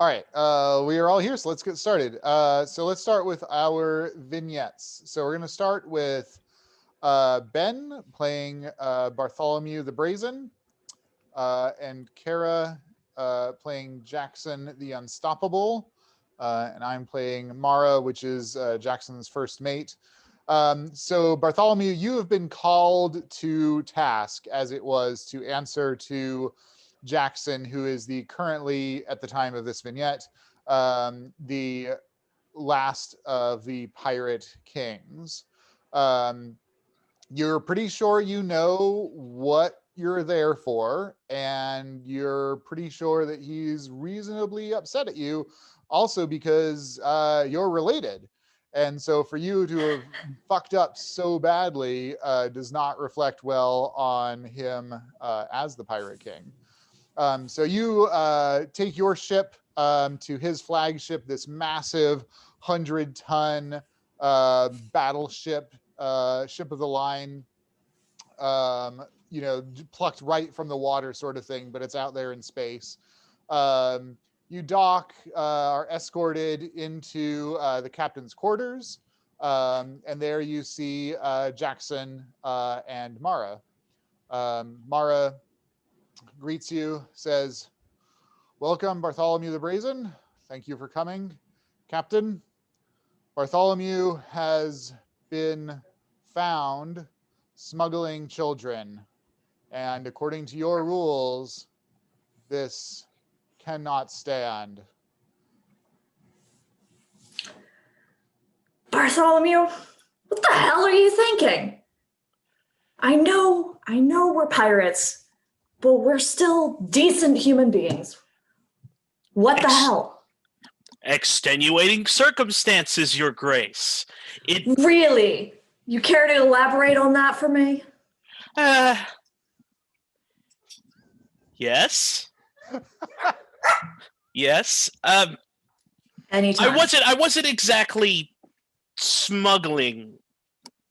All right, we are all here, so let's get started. So let's start with our vignettes. So we're going to start with Ben playing Bartholomew the Brazen, and Kara playing Jackson the Unstoppable, and I'm playing Mara, which is Jackson's first mate. So Bartholomew, you have been called to task, as it was, to answer to Jackson, who is the currently, at the time of this vignette, the last of the pirate kings. You're pretty sure you know what you're there for, and you're pretty sure that he's reasonably upset at you, also because you're related. And so for you to have fucked up so badly does not reflect well on him as the Pirate King. So you take your ship to his flagship, this massive 100-ton battleship, ship of the line, plucked right from the water sort of thing, but it's out there in space. You dock, are escorted into the captain's quarters, and there you see Jackson and Mara. Mara greets you, says, "Welcome, Bartholomew the Brazen. Thank you for coming. Captain, Bartholomew has been found smuggling children, and according to your rules, this cannot stand." Bartholomew, what the hell are you thinking? I know we're pirates, but we're still decent human beings. What the hell? Extenuating circumstances, Your Grace. Really? You care to elaborate on that for me? Yes. Yes. Anytime. I wasn't exactly smuggling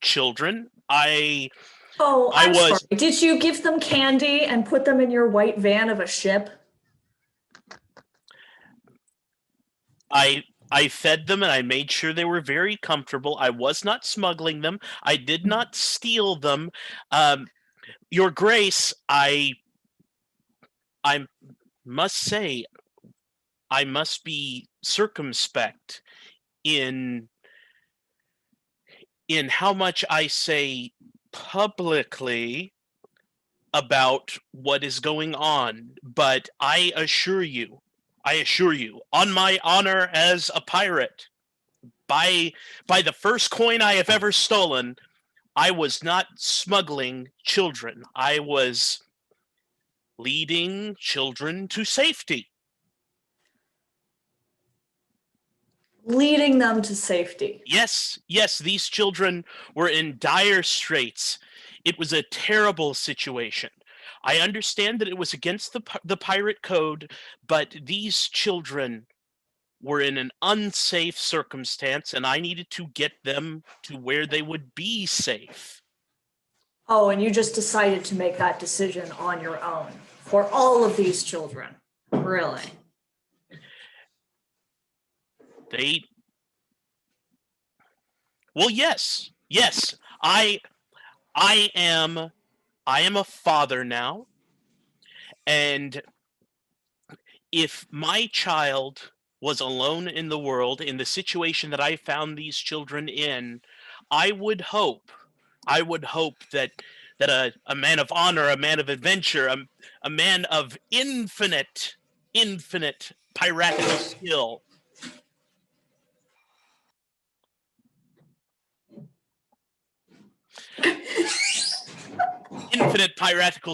children. I'm sorry. Did you give them candy and put them in your white van of a ship? I fed them and I made sure they were very comfortable. I was not smuggling them. I did not steal them. Your Grace, I must say, I must be circumspect in how much I say publicly about what is going on, but I assure you, on my honor as a pirate, by the first coin I have ever stolen, I was not smuggling children. I was leading children to safety. Leading them to safety. Yes, these children were in dire straits. It was a terrible situation. I understand that it was against the pirate code, but these children were in an unsafe circumstance, and I needed to get them to where they would be safe. Oh, and you just decided to make that decision on your own for all of these children. Really? Well, yes. I am a father now, and if my child was alone in the world in the situation that I found these children in, I would hope that a man of honor, a man of adventure, a man of infinite piratical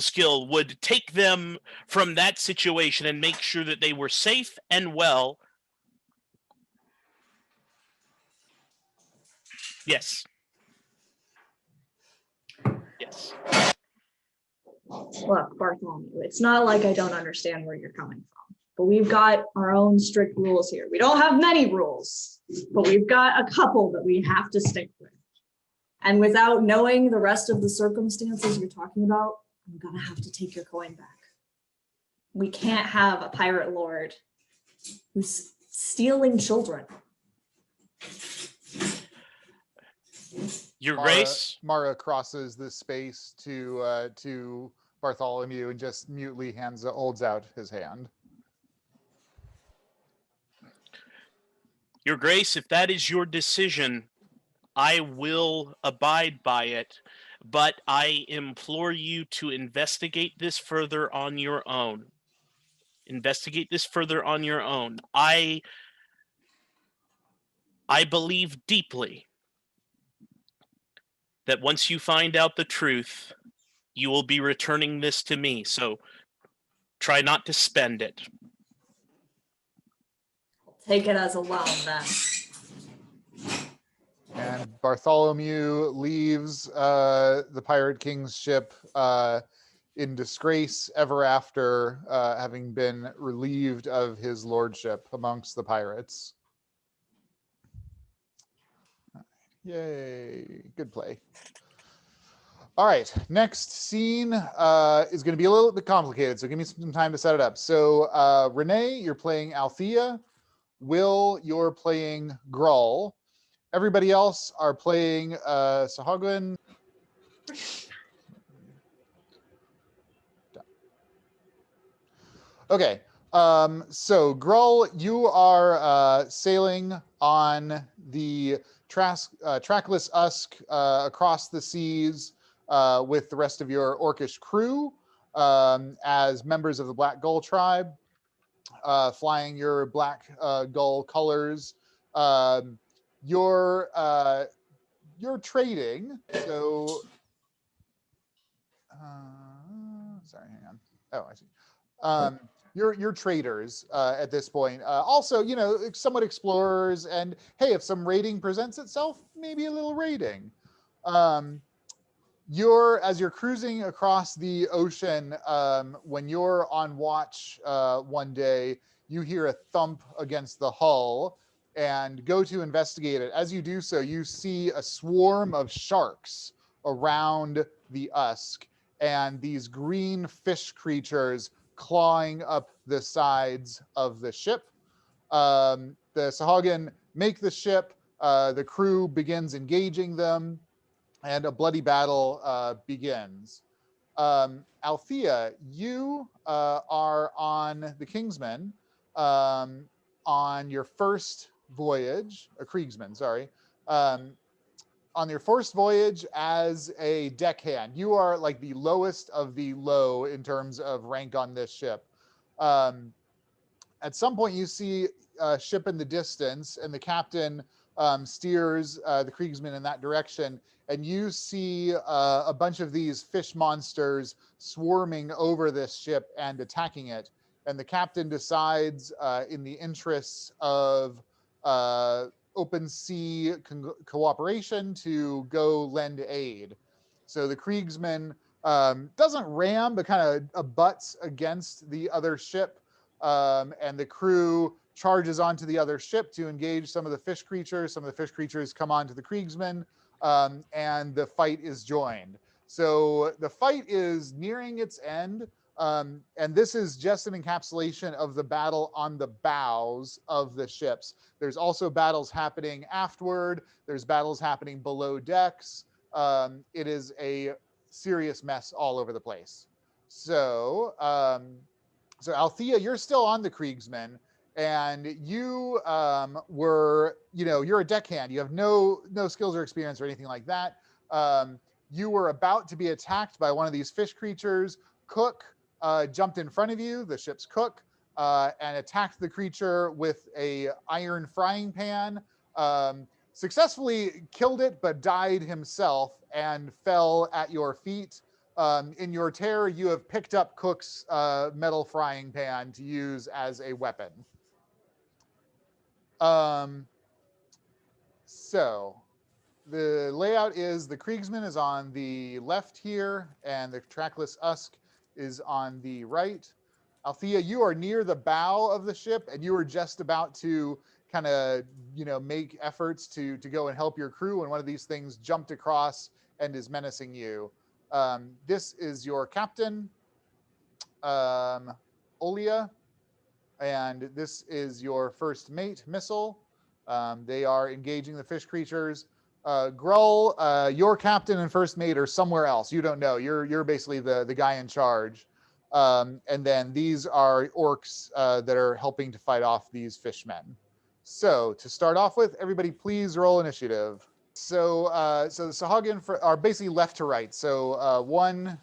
skill would take them from that situation and make sure that they were safe and well. Yes. Look, Bartholomew, it's not like I don't understand where you're coming from, but we've got our own strict rules here. We don't have many rules, but we've got a couple that we have to stick with. And without knowing the rest of the circumstances you're talking about, I'm gonna have to take your coin back. We can't have a pirate lord who's stealing children. Your Grace. Mara crosses the space to Bartholomew and just mutely holds out his hand. Your Grace, if that is your decision, I will abide by it, but I implore you to investigate this further on your own. Investigate this further on your own. I believe deeply that once you find out the truth, you will be returning this to me, so try not to spend it. Take it as a loan then. And Bartholomew leaves the Pirate King's ship in disgrace ever after, having been relieved of his lordship amongst the pirates. Yay, good play. All right, next scene is going to be a little bit complicated, so give me some time to set it up. So Renee, you're playing Althea. Will, you're playing Grull. Everybody else are playing Sahagwin. Okay, so Grull, you are sailing on the trackless Usk across the seas with the rest of your orcish crew as members of the Black Gull tribe, flying your Black Gull colors. You're trading, so sorry, hang on. Oh, I see. You're traders at this point. Also, you know, somewhat explorers, and hey, if some raiding presents itself, maybe a little raiding. As you're cruising across the ocean, when you're on watch one day, you hear a thump against the hull and go to investigate it. As you do so, you see a swarm of sharks around the Usk and these green fish creatures clawing up the sides of the ship. The Sahagin make the ship, the crew begins engaging them, and a bloody battle begins. Althea, you are on the Kingsman on your first voyage, a Kriegsman, sorry. On your first voyage as a deckhand. You are like the lowest of the low in terms of rank on this ship. At some point you see a ship in the distance and the captain steers the Kriegsman in that direction, and you see a bunch of these fish monsters swarming over this ship and attacking it. And the captain decides, in the interests of open sea cooperation, to go lend aid. So the Kriegsman doesn't ram, but kind of butts against the other ship, and the crew charges onto the other ship to engage some of the fish creatures. Some of the fish creatures come onto the Kriegsman, and the fight is joined. So the fight is nearing its end, and this is just an encapsulation of the battle on the bows of the ships. There's also battles happening afterward. There's battles happening below decks. It is a serious mess all over the place. So Althea, you're still on the Kriegsman, and you you're a deckhand. You have no skills or experience or anything like that. You were about to be attacked by one of these fish creatures. Cook jumped in front of you, the ship's cook, and attacked the creature with a iron frying pan. Successfully killed it, but died himself and fell at your feet. In your terror, you have picked up Cook's metal frying pan to use as a weapon. So the layout is the Kriegsman is on the left here, and the trackless Usk is on the right. Althea, you are near the bow of the ship, and you are just about to kind of, make efforts to go and help your crew when one of these things jumped across and is menacing you. This is your captain, Olia. and this is your first mate missile. They are engaging the fish creatures. Grull, your captain and first mate are somewhere else. You don't know. You're basically the guy in charge. And then these are orcs that are helping to fight off these fishmen. So to start off with, everybody please roll initiative. So the Sahagin are basically left to right. So 1,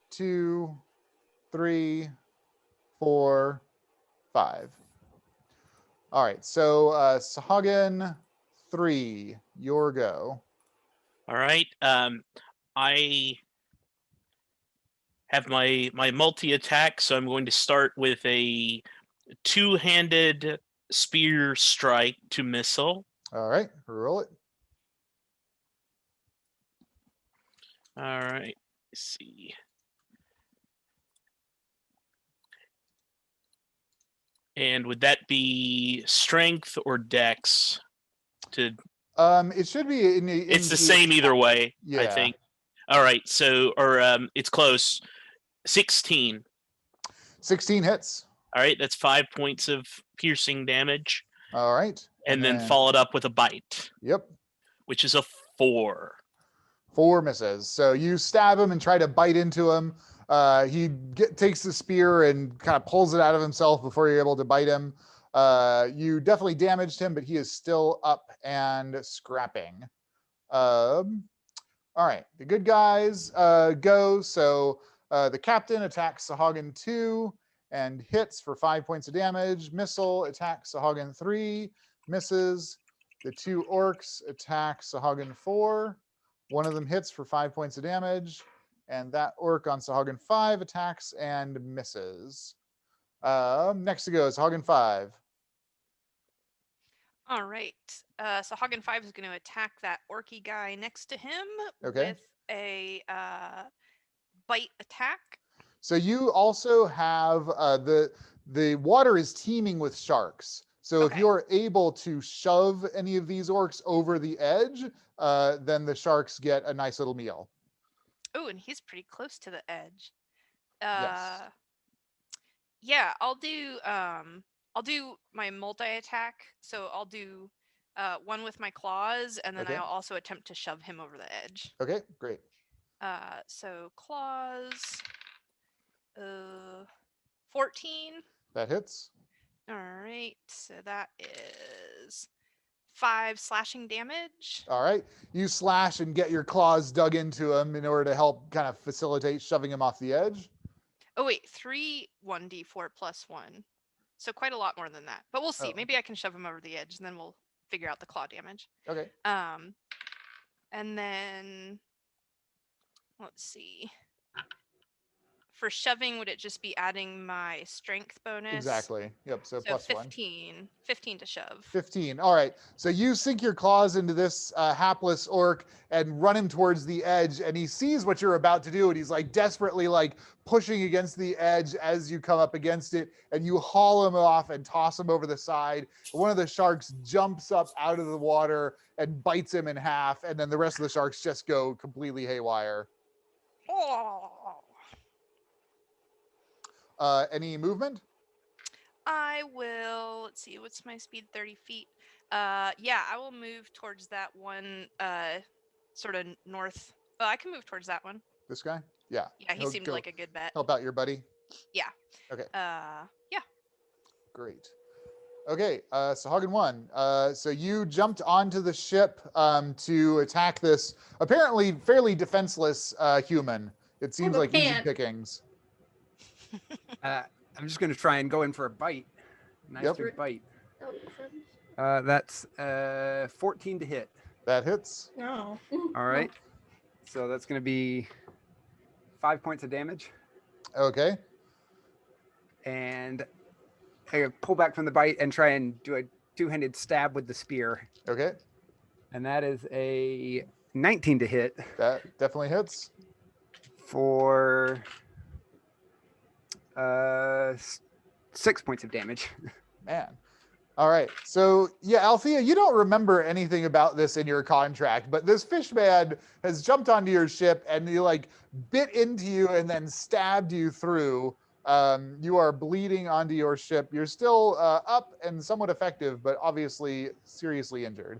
2, 3, 4, 5. All right. So Sahagin 3, your go. All right. I have my multi-attack, so I'm going to start with a two-handed spear strike to missile. All right, roll it. All right. Let's see. And would that be strength or dex? It should be it's the same either way, yeah. I think. All right, so it's close. 16. 16 hits. All right, that's 5 points of piercing damage. All right. And then followed up with a bite. Yep. Which is a 4. 4 misses. So you stab him and try to bite into him. He takes the spear and kind of pulls it out of himself before you're able to bite him. You definitely damaged him, but he is still up and scrapping. All right, the good guys go. So the captain attacks Sahagin 2 and hits for 5 points of damage. Missile attacks Sahagin 3, misses. The 2 orcs attack Sahagin 4. One of them hits for 5 points of damage. And that orc on Sahagin 5 attacks and misses. Next to go is Sahagin 5. All right. Sahagin 5 is going to attack that orky guy next to him with a bite attack. So you also have the water is teeming with sharks. So if you're able to shove any of these orcs over the edge, then the sharks get a nice little meal. Oh, and he's pretty close to the edge. Yes. Yeah, I'll do my multi-attack. So I'll do one with my claws, and then I'll also attempt to shove him over the edge. Okay, great. So claws, 14. That hits. All right, so that is 5 slashing damage. All right, you slash and get your claws dug into him in order to help kind of facilitate shoving him off the edge. Oh wait, 3 1d4 plus 1. So quite a lot more than that. But we'll see. Maybe I can shove him over the edge and then we'll figure out the claw damage. Okay. And then let's see. For shoving, would it just be adding my strength bonus? Exactly. Yep. So plus 15. 1. 15 to shove. 15. All right. So you sink your claws into this hapless orc and run him towards the edge, and he sees what you're about to do, and he's like desperately like pushing against the edge as you come up against it, and you haul him off and toss him over the side. One of the sharks jumps up out of the water and bites him in half, and then the rest of the sharks just go completely haywire. Oh. Any movement? I will, let's see, what's my speed? 30 feet. Yeah, I will move towards that one, sort of north. Oh, I can move towards that one. This guy? Yeah. Yeah, he seemed like a good bet. Help out your buddy? Yeah. Okay. Yeah. Great. Okay, Sahagin 1. So you jumped onto the ship to attack this apparently fairly defenseless human. It seems like easy pickings. I'm just going to try and go in for a bite. Nice big bite. That's 14 to hit. That hits. No. All right. So that's going to be 5 points of damage. Okay. And I pull back from the bite and try and do a two-handed stab with the spear. Okay. And that is a 19 to hit. That definitely hits. For 6 points of damage. Man. All right. So, yeah, Althea, you don't remember anything about this in your contract, but this fish man has jumped onto your ship and he like bit into you and then stabbed you through. You are bleeding onto your ship. You're still up and somewhat effective, but obviously seriously injured.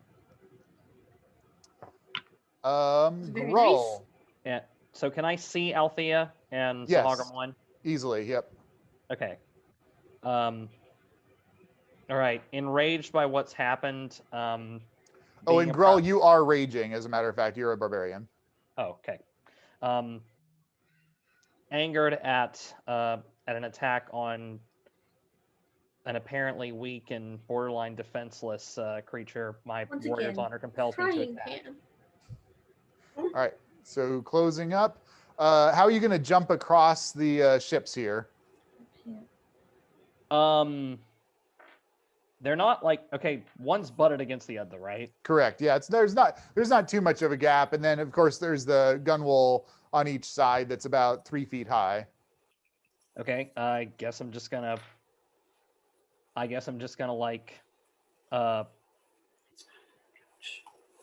Very Grull. Yeah. So can I see Althea and Yes. Sahagrim 1? Easily, yep. Okay. All right. Enraged by what's happened. Oh, being and a Grull, you are raging, as a matter of fact. You're a barbarian. Oh, okay. Angered at an attack on an apparently weak and borderline defenseless creature, my Once warrior's again, honor compels me to frying attack. pan. All right, so closing up. How are you going to jump across the ships here? They're not like, okay, one's butted against the other, right? Correct. Yeah, there's not too much of a gap, and then of course there's the gunwale on each side that's about 3 feet high. Okay, I guess I'm just gonna like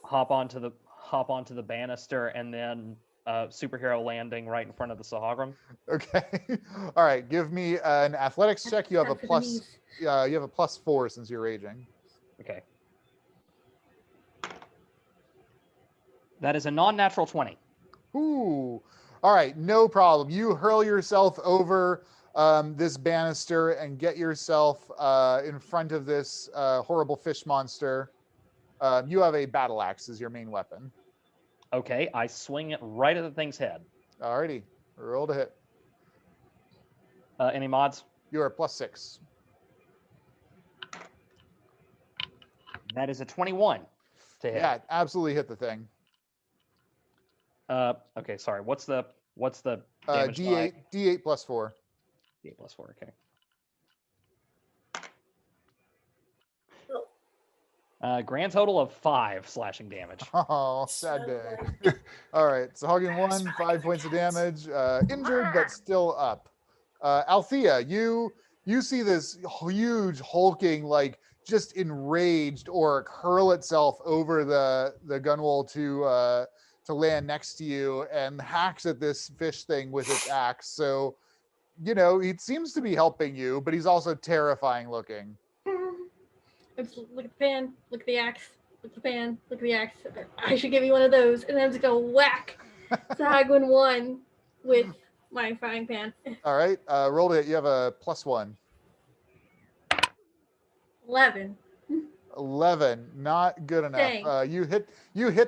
hop onto the banister and then superhero landing right in front of the Sahagrim. Okay. All right. Give me an athletics check. You have a +4 since you're raging. Okay. That is a non-natural 20. Ooh. All right. No problem. You hurl yourself over this banister and get yourself in front of this horrible fish monster. You have a battle axe as your main weapon. Okay, I swing it right at the thing's head. Alrighty. Roll to hit. Any mods? You are +6. That is a 21 to hit. Yeah, absolutely hit the thing. Okay, sorry. What's the damage D8 by? D8 +4. D8 +4. Okay. Grand total of 5 slashing damage. Oh, sad day. All right, so Hogging 1, 5 points of damage, injured but still up. Althea, you see this huge hulking, like just enraged orc hurl itself over the gunwale to land next to you and hacks at this fish thing with its axe. So, you know, it seems to be helping you, but he's also terrifying looking. Look at the pan, look at the axe, look at the pan, look at the axe. I should give you one of those, and then I'm just gonna whack Sahagrim 1 with my frying pan. All right, roll it. You have a +1. 11. 11, not good enough. Dang. You hit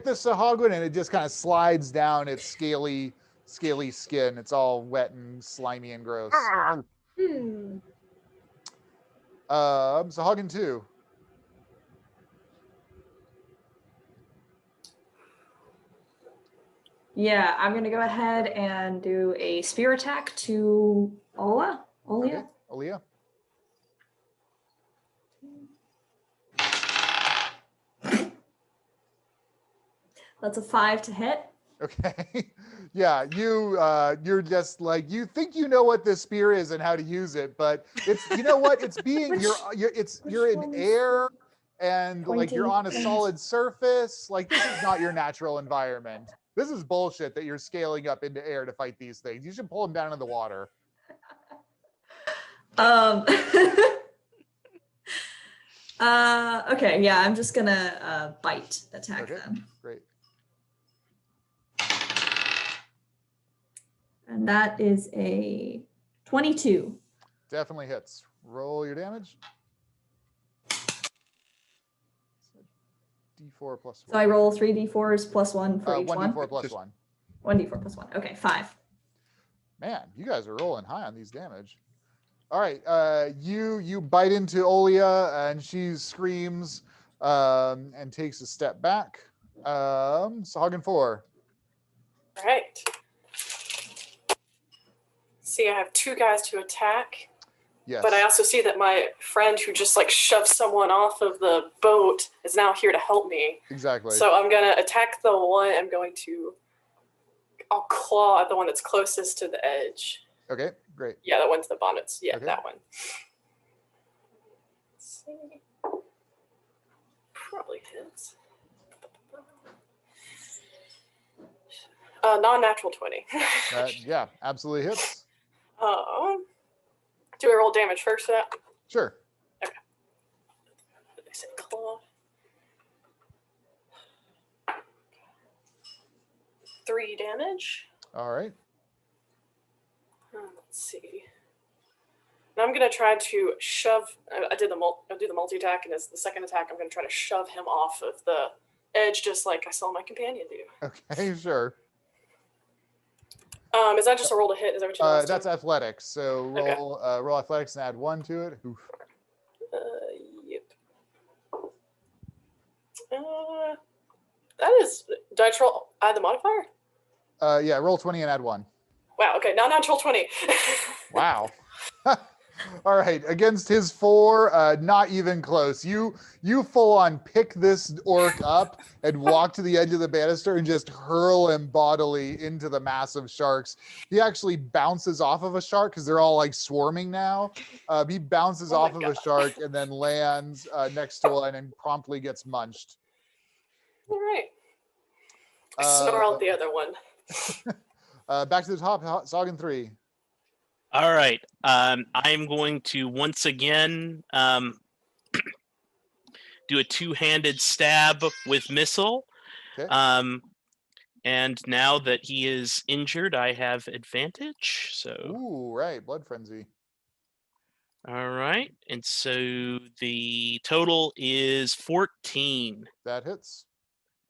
the Sahagrin and it just kind of slides down its scaly skin. It's all wet and slimy and gross. Sahagrin 2. Yeah, I'm gonna go ahead and do a spear attack to Olia. Okay. Olia. That's a 5 to hit. Okay. Yeah, you're just like, you think you know what this spear is and how to use it, but it's, you know what, it's being you're in air and like you're on a solid surface. Like, this is not your natural environment. This is bullshit that you're scaling up into air to fight these things. You should pull them down in the water. Okay, yeah, I'm just gonna bite attack them. Great. And that is a 22. Definitely hits. Roll your damage. D4 +1. So I roll 3d4s +1 for each one? 1d4 +1. 1d4 +1. Okay, 5. Man, you guys are rolling high on these damage. All right, you bite into Olia and she screams and takes a step back. Sahagrin 4. All right. See, I have 2 guys to attack. Yes. But I also see that my friend who just like shoved someone off of the boat is now here to help me. Exactly. So I'm going to attack the one. I'll claw at the one that's closest to the edge. Okay, great. Yeah, that one's the bonnets. Yeah, Okay. that one. Let's see. Probably hits. Non-natural 20. Yeah, absolutely hits. Do I roll damage first for that? Sure. Okay. I said claw. 3 damage. All right. Let's see. And I'm gonna try to shove. I do the multi attack, and as the second attack, I'm gonna try to shove him off of the edge, just like I saw my companion do. Okay, sure. Is that just a roll to hit? Is that what you know? That's athletics. So roll roll athletics and add 1 to it. Oof. Yep. That is. Do I add the modifier? Yeah, roll 20 and add 1. Wow. Okay. Now natural 20. Wow. All right, against his 4, not even close. You full on pick this orc up and walk to the edge of the banister and just hurl him bodily into the mass of sharks. He actually bounces off of a shark because they're all like swarming now. He bounces off of a shark and then lands next to one and promptly gets munched. All right. Snarl at the other one. Back to the top, Sagan 3. All right. I'm going to once again do a 2-handed stab with missile. Okay. And now that he is injured, I have advantage. So. Ooh, right, blood frenzy. All right. And so the total is 14. That hits.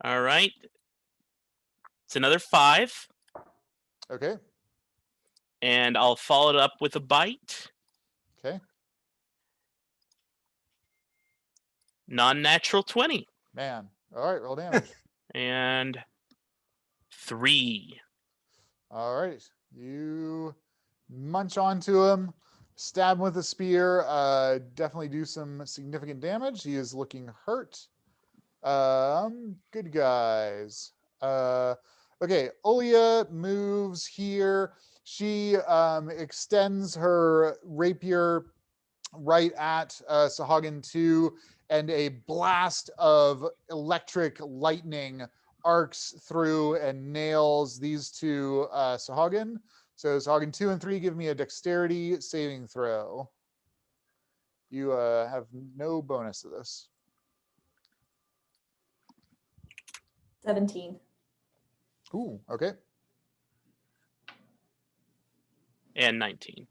All right. It's another 5. Okay. And I'll follow it up with a bite. Okay. Non-natural 20. Man. All right, roll damage. And 3. All right. You munch onto him, stab him with a spear, definitely do some significant damage. He is looking hurt. Good guys. Okay, Olia moves here. She extends her rapier right at Sahagan 2, and a blast of electric lightning arcs through and nails these two Sahagan. So Sahagan 2 and 3, give me a dexterity saving throw. You have no bonus to this. 17. Ooh, okay. And 19.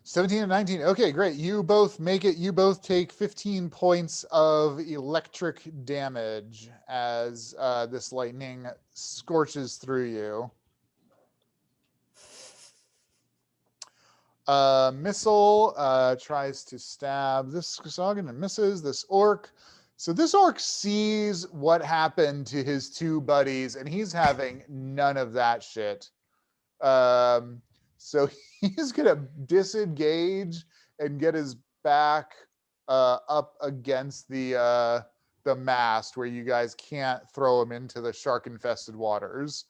17 and 19. Okay, great. You both make it. You both take 15 points of electric damage as this lightning scorches through you. Missile tries to stab this Sahagan and misses this orc. So this orc sees what happened to his 2 buddies, and he's having none of that shit. So he's gonna disengage and get his back up against the mast where you guys can't throw him into the shark-infested waters.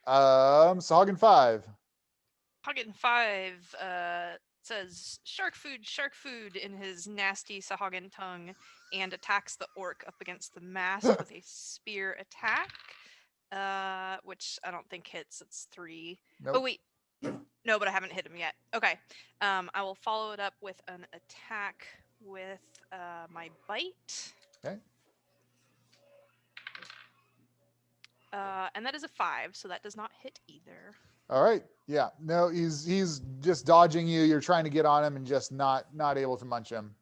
Sahagan 5. Sahagan 5 says shark food in his nasty Sahagan tongue, and attacks the orc up against the mast with a spear attack. Which I don't think hits. It's 3. Nope. Oh wait, no, but I haven't hit him yet. Okay, I will follow it up with an attack with my bite. Okay. And that is a 5, so that does not hit either. All right. Yeah. No, he's just dodging you. You're trying to get on him and just not able to munch him.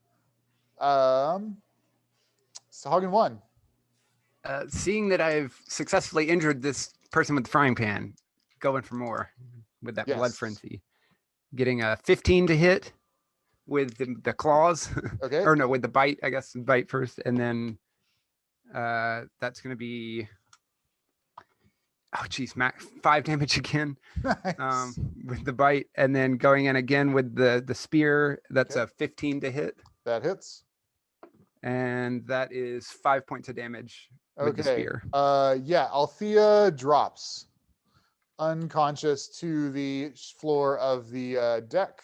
Sahagan 1. Seeing that I've successfully injured this person with the frying pan, going for more with that blood frenzy. Getting a 15 to hit with the claws. Okay. Or no, with the bite, I guess. Bite first. And then that's going to be... Oh, geez, 5 damage again. Nice. With the bite. And then going in again with the spear. That's a 15 to hit. That hits. And that is 5 points of damage with the spear. Yeah, Althea drops unconscious to the floor of the deck.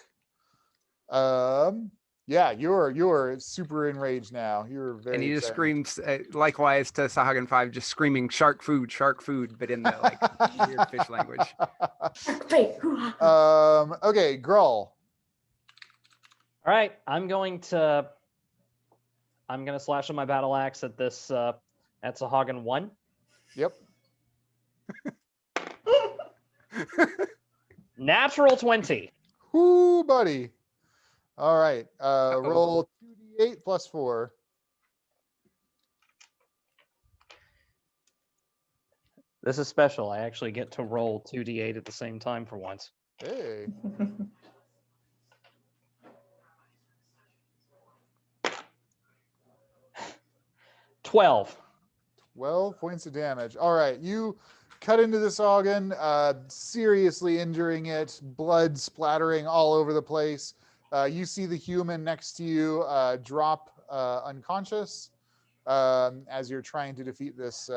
Yeah, you're super enraged now. You're very. And he just excited. screams likewise to Sahagan 5, just screaming shark food, but in the like weird fish language. Wait. Okay, Grull. All right, I'm gonna slash with my battle axe at this at Sahagan 1. Yep. Natural 20. Whoo, buddy. All right. Roll 2d8 plus 4. This is special. I actually get to roll 2d8 at the same time for once. Hey. 12. 12 points of damage. All right. You cut into this organ, seriously injuring it, blood splattering all over the place. You see the human next to you drop unconscious as you're trying to defeat this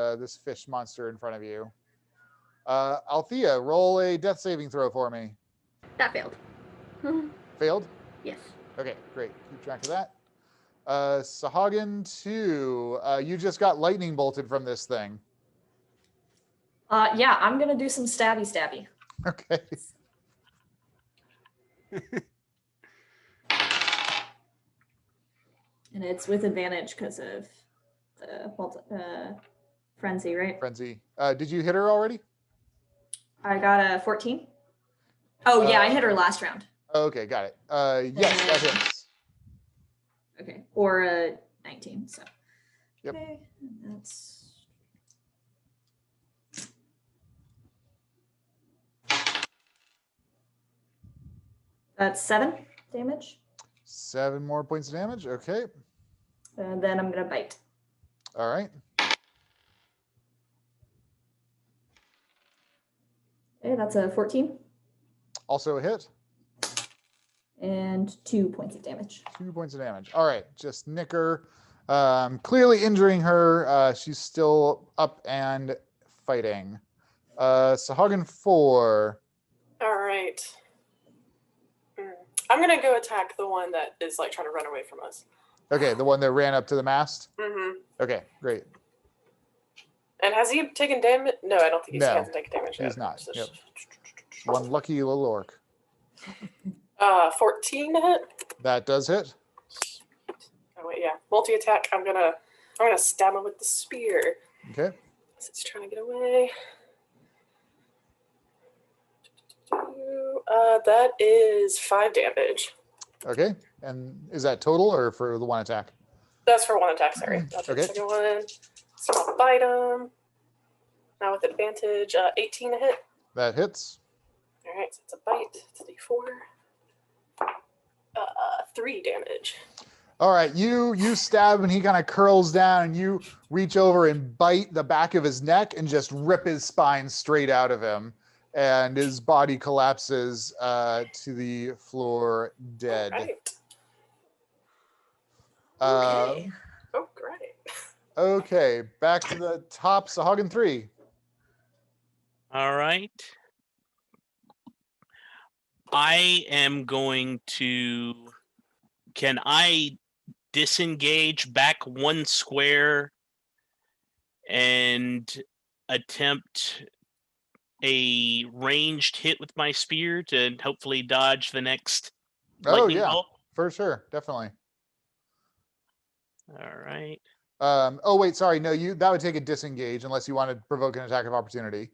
fish monster in front of you. Althea, roll a death saving throw for me. That failed. Failed? Yes. Okay, great. Keep track of that. Sahagan 2, you just got lightning bolted from this thing. Yeah, I'm gonna do some stabby. Okay. And it's with advantage because of the frenzy, right? Frenzy. Did you hit her already? I got a 14. Oh yeah, I hit her last round. Okay, got it. Yes, that hits. Okay, or a 19. So. Yep. Okay, that's. That's 7 damage. 7 more points of damage. Okay. And then I'm gonna bite. All right. Okay, that's a 14. Also a hit. And 2 points of damage. 2 points of damage. All right. Just nick her. Clearly injuring her. She's still up and fighting. Sahagan 4. All right. I'm gonna go attack the one that is like trying to run away from us. Okay, the one that ran up to the mast? Mm-hmm. Okay, great. And has he taken damage? No, I don't think he No, hasn't taken damage yet. He's not. Yep. One lucky little orc. 14 to hit. That does hit. Oh wait, yeah. Multi-attack. I'm gonna stab him with the spear. Okay. It's trying to get away. That is 5 damage. Okay. And is that total or for the one attack? That's for one attack, sorry. That's Okay. the second one. So I'll bite him. Now with advantage, 18 to hit. That hits. All right, so it's a bite. It's a D4. 3 damage. All right, you stab and he kind of curls down and you reach over and bite the back of his neck and just rip his spine straight out of him. And his body collapses to the floor dead. All right. Okay. Oh, great. Okay, back to the top, Sahagan 3. All right. I am going to. Can I disengage back 1 square and attempt a ranged hit with my spear to hopefully dodge the next lightning bolt? For sure, definitely. All right. Oh wait, sorry, no, that would take a disengage unless you want to provoke an attack of opportunity.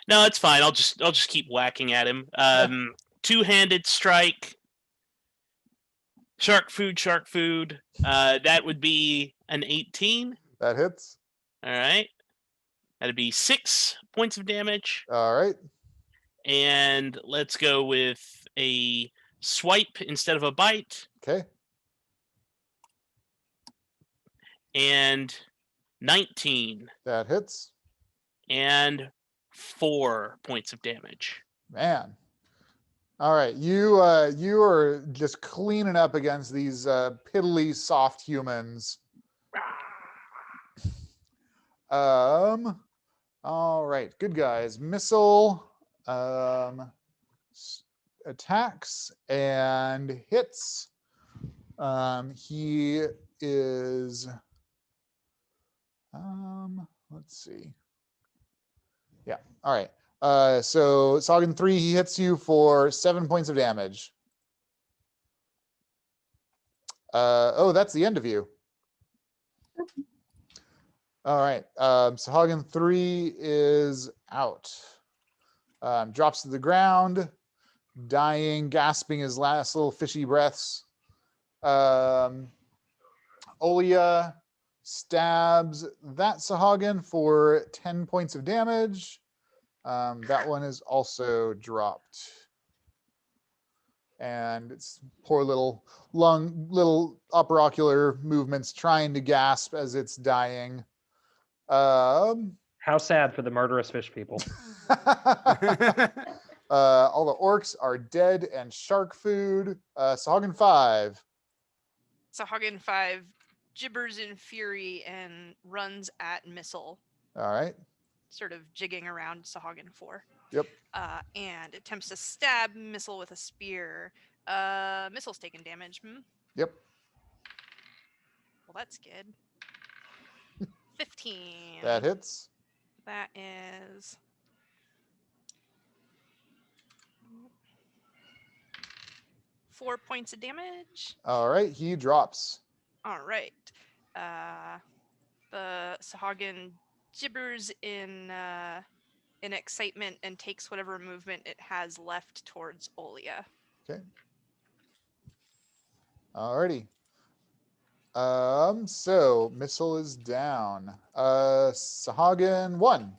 No, it's fine. I'll just keep whacking at him. Two-handed strike. Shark food. That would be an 18. That hits. All right. That'd be 6 points of damage. All right. And let's go with a swipe instead of a bite. Okay. And 19. That hits. And 4 points of damage. Man. All right. You are just cleaning up against these piddly soft humans. All right. Good guys. Missile. attacks and hits. He is, let's see. Yeah, all right. So Sahagin 3, he hits you for 7 points of damage. Oh, that's the end of you. All right. Sahagin 3 is out. Drops to the ground, dying, gasping his last little fishy breaths. Olia stabs that Sahagin for 10 points of damage. That one is also dropped. And it's poor little upper ocular movements trying to gasp as it's dying. How sad for the murderous fish people. All the orcs are dead and shark food. Sahagin 5. Sahagin 5 gibbers in fury and runs at Missile, All right. sort of jigging around Sahagin 4. Yep. And attempts to stab Missile with a spear. Missile's taking damage. Yep. Well, that's good. 15. That hits. That is 4 points of damage. All right. He drops. All right. The Sahagin gibbers in excitement and takes whatever movement it has left towards Olia. Okay. Alrighty. So Missile is down. Sahagin 1.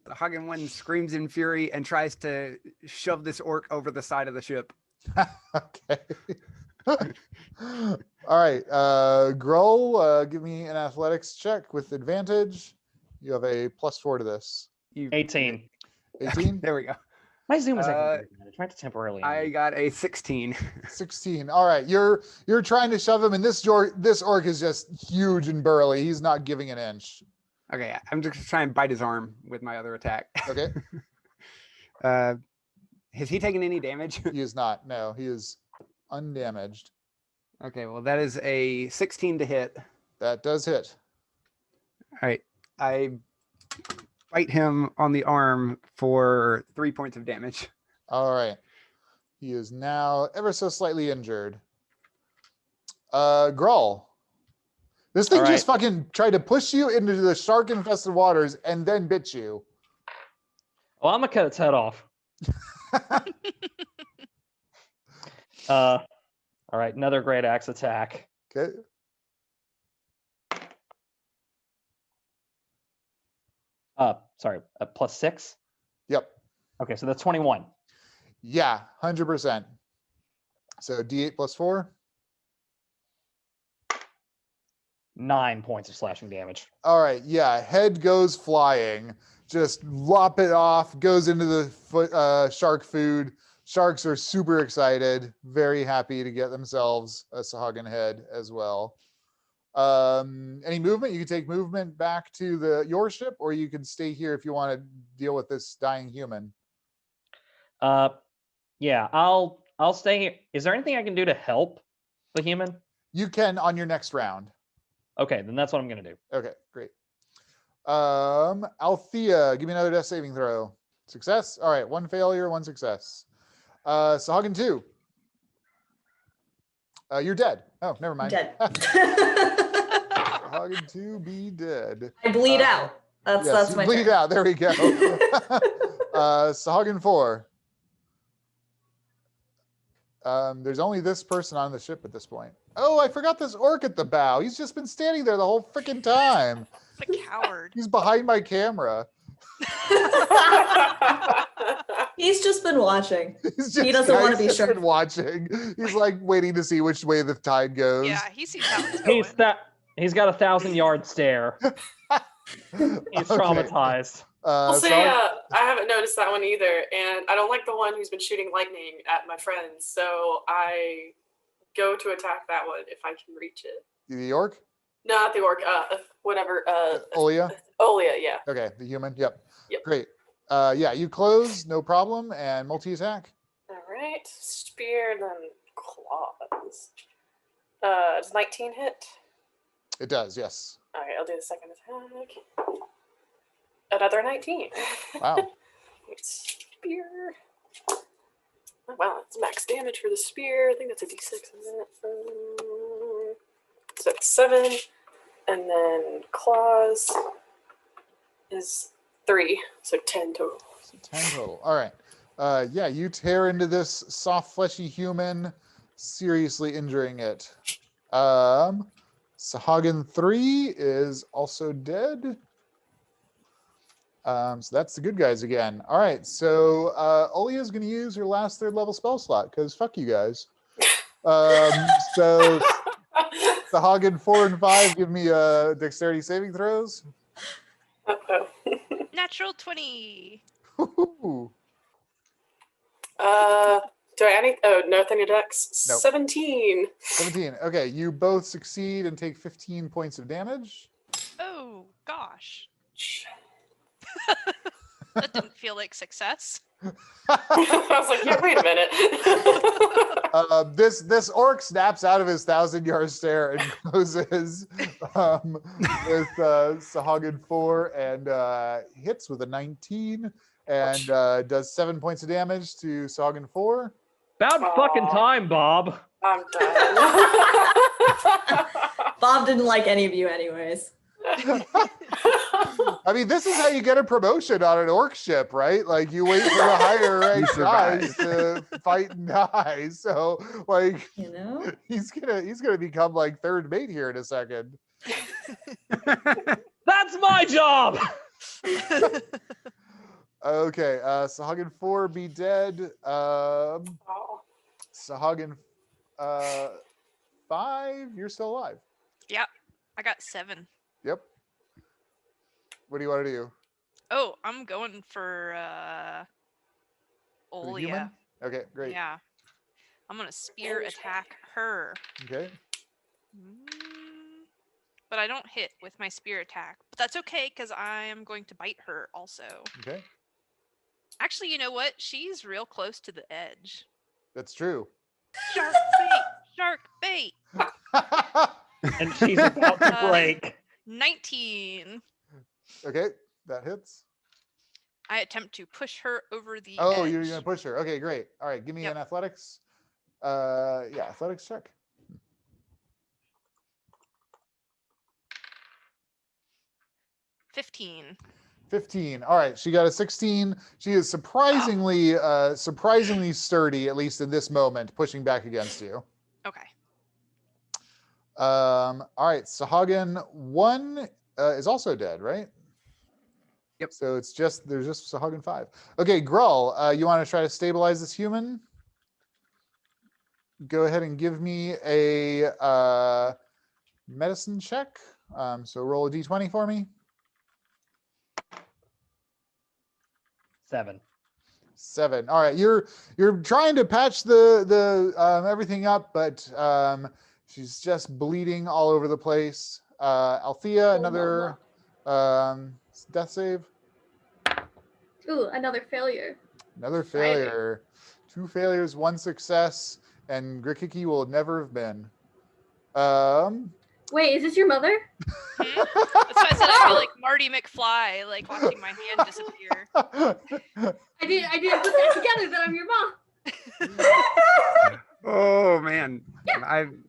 Sahagin 1 screams in fury and tries to shove this orc over the side of the ship. Okay. All right. Grohl, give me an athletics check with advantage. You have a +4 to this. 18. 18? There we go. My zoom was acting advantage. Tried to temporarily. I got a 16. 16. All right. You're trying to shove him, and this orc is just huge and burly. He's not giving an inch. Okay, I'm just trying to bite his arm with my other attack. Okay. Has he taken any damage? He is not. No, he is undamaged. Okay, well, that is a 16 to hit. That does hit. All right. I bite him on the arm for 3 points of damage. All right. He is now ever so slightly injured. Grull. This thing just fucking tried to push you into the shark-infested waters and then bit you. Well, I'm gonna cut its head off. All right, another great axe attack. Okay. Sorry, +6. Yep. Okay, so that's 21. Yeah, 100%. So D8 +4. 9 points of slashing damage. All right. Yeah, head goes flying. Just lop it off. Goes into the shark food. Sharks are super excited. Very happy to get themselves a Sahagin head as well. Any movement? You can take movement back to your ship, or you can stay here if you want to deal with this dying human. Yeah, I'll stay here. Is there anything I can do to help the human? You can on your next round. Okay, then that's what I'm gonna do. Okay, great. Althea, give me another death saving throw. Success. All right, 1 failure, 1 success. Sahagin 2. You're dead. Oh, never mind. Dead. Sahagin 2 be dead. I bleed out. That's you my bleed turn. out. There we go. Sahagin 4. There's only this person on the ship at this point. Oh, I forgot this orc at the bow. He's just been standing there the whole freaking time. The coward. He's behind my camera. He's just been watching. He doesn't he's want to be just sure. been watching. He's like waiting to see which way the tide goes. Yeah, he sees how it's going. He's got a 1,000-yard stare. He's traumatized. I'll say I haven't noticed that one either, and I don't like the one who's been shooting lightning at my friends, so I go to attack that one if I can reach it. The orc? No, not the orc. Whatever. Olia? Olia, yeah. Okay, the human. Yep. Yep. Great. Yeah, you close, no problem, and multi-attack. All right, spear, then claws. Does 19 hit? It does, yes. All right, I'll do the second attack. Another 19. Wow. Spear. Oh, wow, that's max damage for the spear. I think that's a d6, isn't it? So it's 7. And then claws is 3. So 10 total. So 10 total. All right. Yeah, you tear into this soft, fleshy human, seriously injuring it. Sahagin 3 is also dead. So that's the good guys again. All right, so Olia is going to use her last 3rd level spell slot, because fuck you guys. So Sahagin 4 and 5, give me dexterity saving throws. Uh-oh. Natural 20. Ooh. Do I any? Oh, nothing to dex. Nope. 17. 17. Okay, you both succeed and take 15 points of damage. Oh, gosh. That didn't feel like success. I was like, yeah, wait a minute. This orc snaps out of his 1,000-yard stare and closes with Sahagin 4 and hits with a 19 and does 7 points of damage to Sahagin 4. About fucking time, Bob. I'm done. Bob didn't like any of you anyways. I mean, this is how you get a promotion on an orc ship, right? Like, you wait for the higher ranked guys to fight and die. So, like, You know? he's gonna become like 3rd mate here in a second. That's my job. Okay, Sahagin 4 be dead. Sahagin 5, you're still alive. Yep, I got 7. Yep. What do you want to do? Oh, I'm going for For the human? Olia. Okay, great. Yeah. I'm going to spear attack her. Okay. But I don't hit with my spear attack. But that's okay, because I am going to bite her also. Okay. Actually, you know what? She's real close to the edge. That's true. Shark bait! Shark bait! And she's about to break. 19. Okay, that hits. I attempt to push her over the Oh, edge. you're gonna push her. Okay, great. All right, give me an athletics. Yeah, athletics check. 15. 15. All right, she got a 16. She is surprisingly sturdy, at least in this moment, pushing back against you. Okay. All right, Sahagin 1 is also dead, right? Yep. So there's just Sahagin 5. Okay, Grull, you want to try to stabilize this human? Go ahead and give me a medicine check. So roll a d20 for me. 7. 7. All right, you're trying to patch the everything up, but she's just bleeding all over the place. Althea, another death save. Ooh, another failure. Another failure. 2 failures, 1 success, and Grikiki will never have been. Wait, is this your mother? That's why I said I feel like Marty McFly, like watching my hand disappear. I didn't put that together that I'm your mom. Oh man,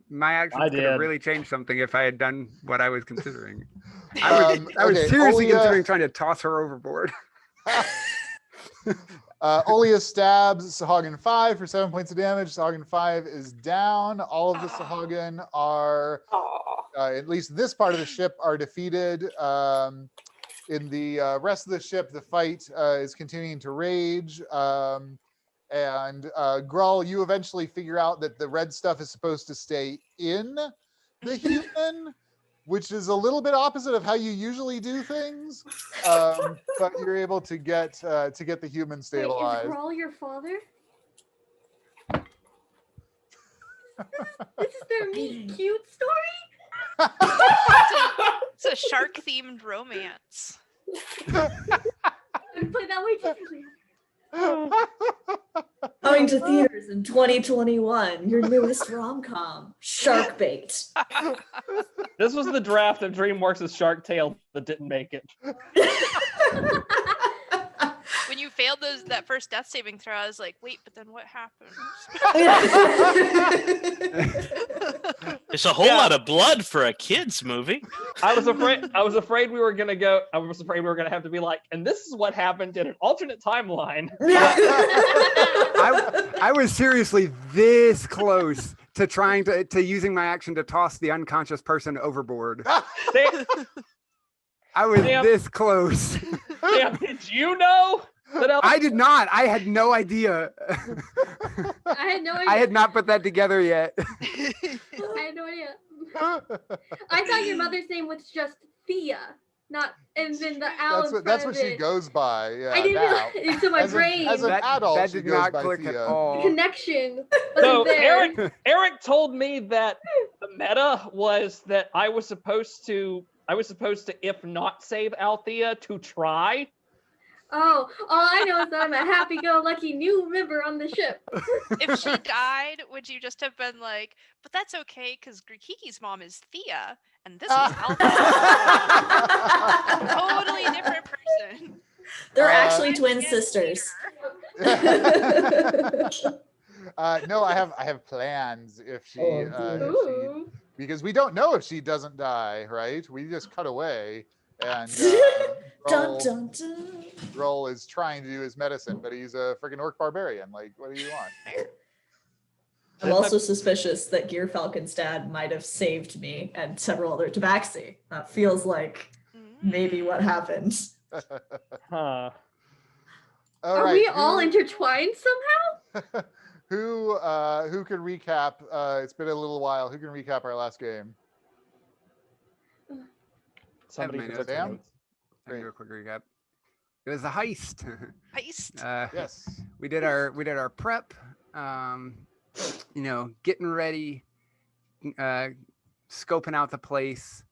my actions I could have did. really changed something if I had done what I was considering. I was okay, seriously Olia- considering trying to toss her overboard. Olia stabs Sahagin 5 for 7 points of damage. Sahagin 5 is down. All of the Sahagin are, at least this part of the ship, are defeated. In the rest of the ship, the fight is continuing to rage. And Grull, you eventually figure out that the red stuff is supposed to stay in the human, which is a little bit opposite of how you usually do things. But you're able to get the human Wait, stabilized. is Grawl your father? This is their meet cute story? It's a shark-themed romance. I would play that way differently. Coming to theaters in 2021, your newest rom-com, Shark Bait. This was the draft of DreamWorks' Shark Tale that didn't make it. When you failed that first death saving throw, I was like, wait, but then what happens? There's a whole lot of blood for a kids movie. I was afraid we were gonna have to be like, and this is what happened in an alternate timeline. I was seriously this close to trying to using my action to toss the unconscious person overboard. I was this close. Damn, did you know? I did not. I had no idea. I had no idea. I had not put that together yet. I had no idea. I thought your mother's name was just Thea, not and then the owl. That's what she goes by. Yeah, I didn't now. realize into my brain. As an adult, that she did goes not by click Thea. at all. The connection So wasn't there. Eric told me that the meta was that I was supposed to, if not save Althea, to try. Oh, all I know is that I'm a happy-go-lucky new member on the ship. If she died, would you just have been like, but that's okay, because Grikiki's mom is Thea, and this was Althea. Totally different person. They're actually twin sisters. No, I have plans if she, Ooh. because we don't know if she doesn't die, right? We just cut away, and Dun, dun, dun. Roll is trying to do his medicine, but he's a freaking orc barbarian. Like, what do you want? I'm also suspicious that Gear Falcon's dad might have saved me and several other tabaxi. That feels like maybe what happened. Huh. Are we all intertwined somehow? Who can recap? It's been a little while. Who can recap our last game? Somebody Have my who notes. took Sam? notes. I can do a quick recap. It was a heist. Heist. Yes. We did our prep. Getting ready, scoping out the place,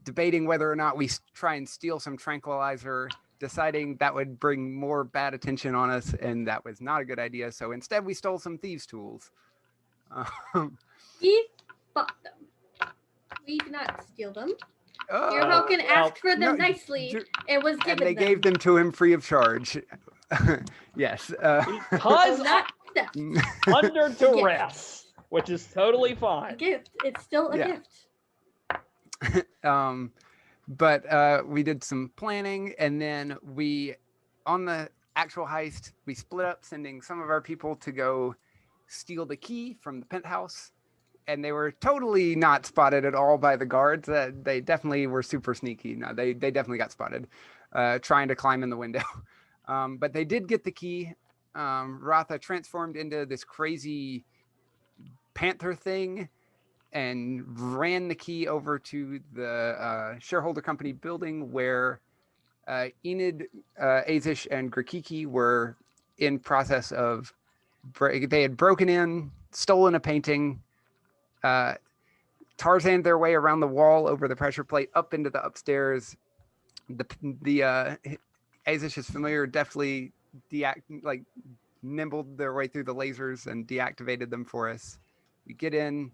debating whether or not we try and steal some tranquilizer, deciding that would bring more bad attention on us, and that was not a good idea. So instead, we stole some thieves' tools. We bought them. We did not steal them. Oh, Gear Falcon asked for them no, nicely and was given and they them. gave them to him free of charge. Yes. Because Not theft. under duress, which is totally A fine. gift. It's still a Yeah. gift. But we did some planning, and then on the actual heist, we split up, sending some of our people to go steal the key from the penthouse, and they were totally not spotted at all by the guards. They definitely were super sneaky. No, they definitely got spotted trying to climb in the window. But they did get the key. Ratha transformed into this crazy panther thing and ran the key over to the shareholder company building where Enid, Aezsh, and Grikiki were in process of they had broken in, stolen a painting, Tarzaned their way around the wall over the pressure plate up into the upstairs. The Aezsh's familiar deftly nimbled their way through the lasers and deactivated them for us. We get in,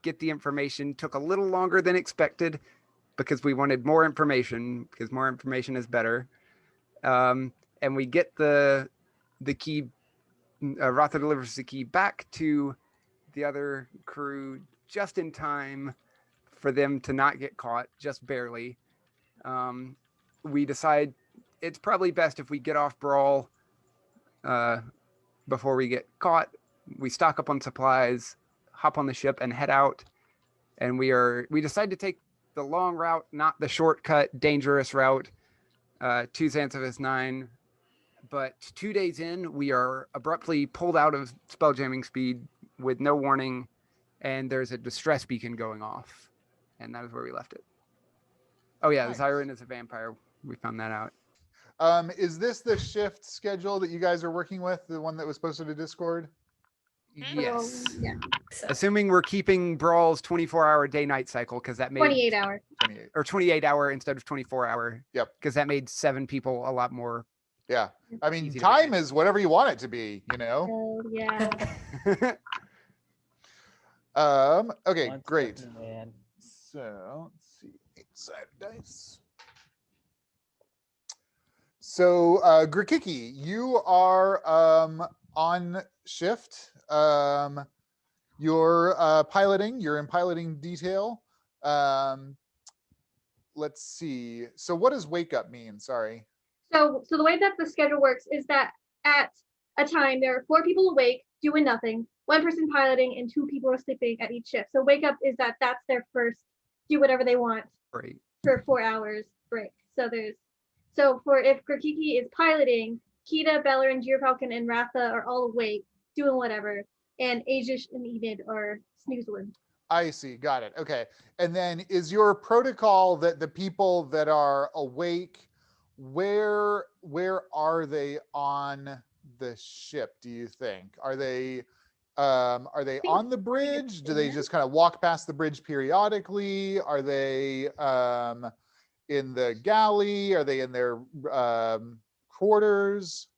get the information. Took a little longer than expected because we wanted more information, because more information is better. And we get the key. Ratha delivers the key back to the other crew just in time for them to not get caught, just barely. We decide it's probably best if we get off Bral before we get caught. We stock up on supplies, hop on the ship, and head out. And we decide to take the long route, not the shortcut, dangerous route to Zanzivis IX. But 2 days in, we are abruptly pulled out of spelljamming speed with no warning, and there's a distress beacon going off. And that is where we left it. Oh yeah, Nice. the Siren is a vampire. We found that out. Is this the shift schedule that you guys are working with, the one that was posted to Discord? Yes. Yeah. So, Assuming we're keeping Brawl's 24-hour day-night cycle, because that made 28 hour. 28. or 28-hour instead of 24-hour. Yep. Because that made 7 people a lot more. Yeah. I mean, Easy to time manage. is whatever you want it to be, you know? Oh, yeah. Okay, One great. second, man. So let's see, 8-sided dice. So Grikiki, you are on shift. You're piloting. You're in piloting detail. Let's see. So what does wake up mean? Sorry. So the way that the schedule works is that at a time there are 4 people awake doing nothing, 1 person piloting, and 2 people are sleeping at each shift. So wake up is that's their first do whatever they want Great. for 4 hours break. So for if Grikiki is piloting, Kida, Belloryn, Falcon, and Ratha are all awake doing whatever, and Aezsh and Enid are snoozing. I see. Got it. Okay. And then is your protocol that the people that are awake, where are they on the ship, do you think? Are they on the bridge? Do they just kind of walk past the bridge periodically? Are they in the galley? Are they in their quarters?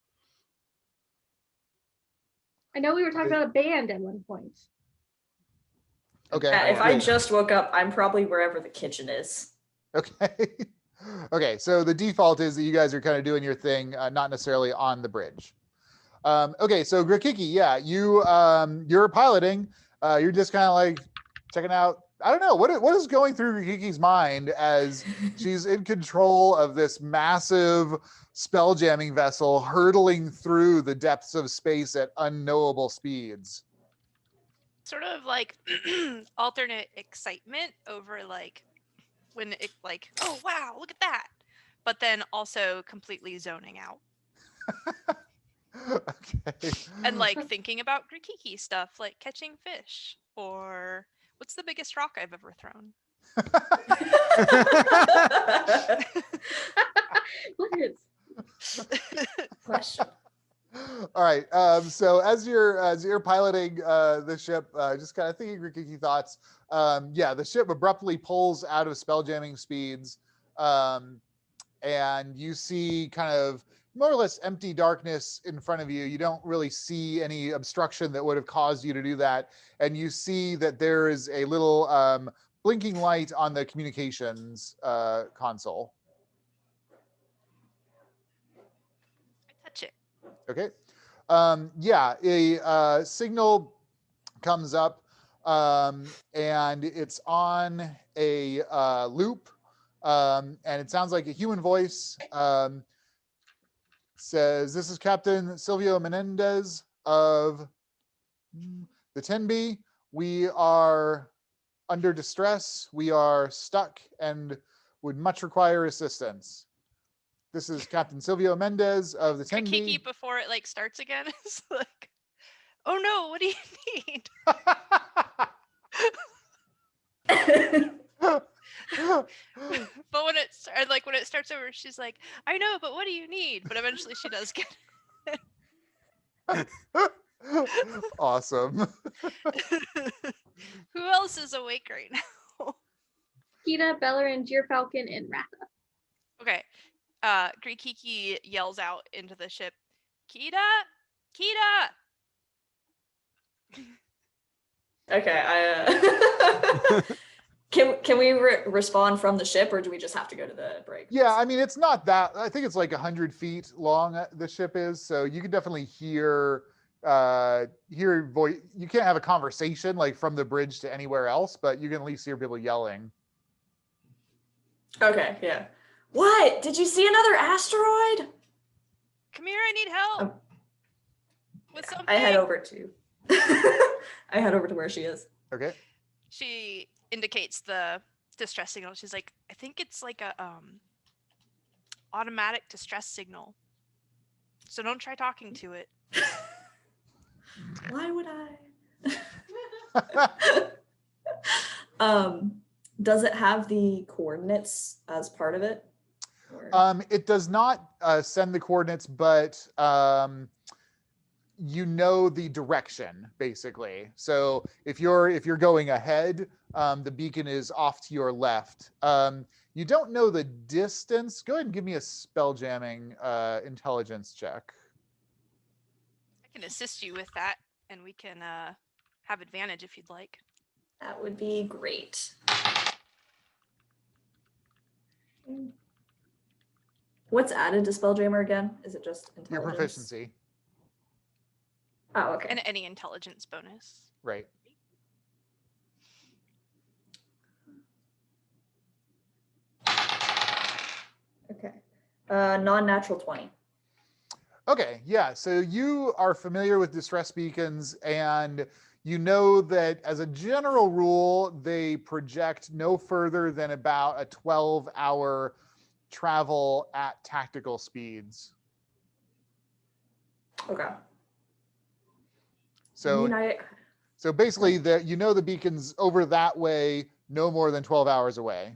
I know we were talking about a band at one point. Okay. if I good. just woke up, I'm probably wherever the kitchen is. Okay. Okay. So the default is that you guys are kind of doing your thing, not necessarily on the bridge. Okay. So Grikiki, yeah, you're piloting. You're just kind of like checking out. I don't know what is going through Grikiki's mind as she's in control of this massive spell jamming vessel hurtling through the depths of space at unknowable speeds. Sort of like alternate excitement over like when it like, oh wow, look at that. But then also completely zoning out. Okay. And like thinking about Grikiki stuff like catching fish or what's the biggest rock I've ever thrown? What is? Question. All right. So as you're piloting the ship, just kind of thinking Grikiki thoughts. Yeah, the ship abruptly pulls out of spelljamming speeds, and you see kind of more or less empty darkness in front of you. You don't really see any obstruction that would have caused you to do that, and you see that there is a little blinking light on the communications console. I touch it. Okay. Yeah, a signal comes up, and it's on a loop, and it sounds like a human voice. Says, "This is Captain Silvio Menendez of the 10B. We are under distress. We are stuck and would much require assistance. This is Captain Silvio Mendez of the 10B." Grikiki before it like starts again is like, oh no, what do you need? But when it starts over, she's like, I know, but what do you need? But eventually she does get Awesome. Who else is awake right now? Kida, Belloryn, Falcon, and Ratha. Okay. Grikiki yells out into the ship, Kida! Kida! Okay, I can we respond from the ship, or do we just have to go to the break? Yeah, I mean, it's not that. I think it's like 100 feet long. The ship is, so you can definitely hear voice. You can't have a conversation like from the bridge to anywhere else, but you can at least hear people yelling. Okay, yeah. What? Did you see another asteroid? Come here, I need help. With something. I head over to where she is. Okay. She indicates the distress signal. She's like, I think it's like a automatic distress signal. So don't try talking to it. Why would I? Does it have the coordinates as part of it? Or... It does not send the coordinates, but you know the direction basically. So if you're going ahead, the beacon is off to your left. You don't know the distance. Go ahead and give me a spell jamming intelligence check. I can assist you with that, and we can have advantage if you'd like. That would be great. What's added to Spelljammer again? Is it just intelligence? Your proficiency. Oh, okay. And any intelligence bonus. Right. Okay. Non-natural 20. Okay, yeah. So you are familiar with distress beacons, and you know that as a general rule, they project no further than about a 12-hour travel at tactical speeds. Okay. So, so basically, the beacon's over that way, no more than 12 hours away.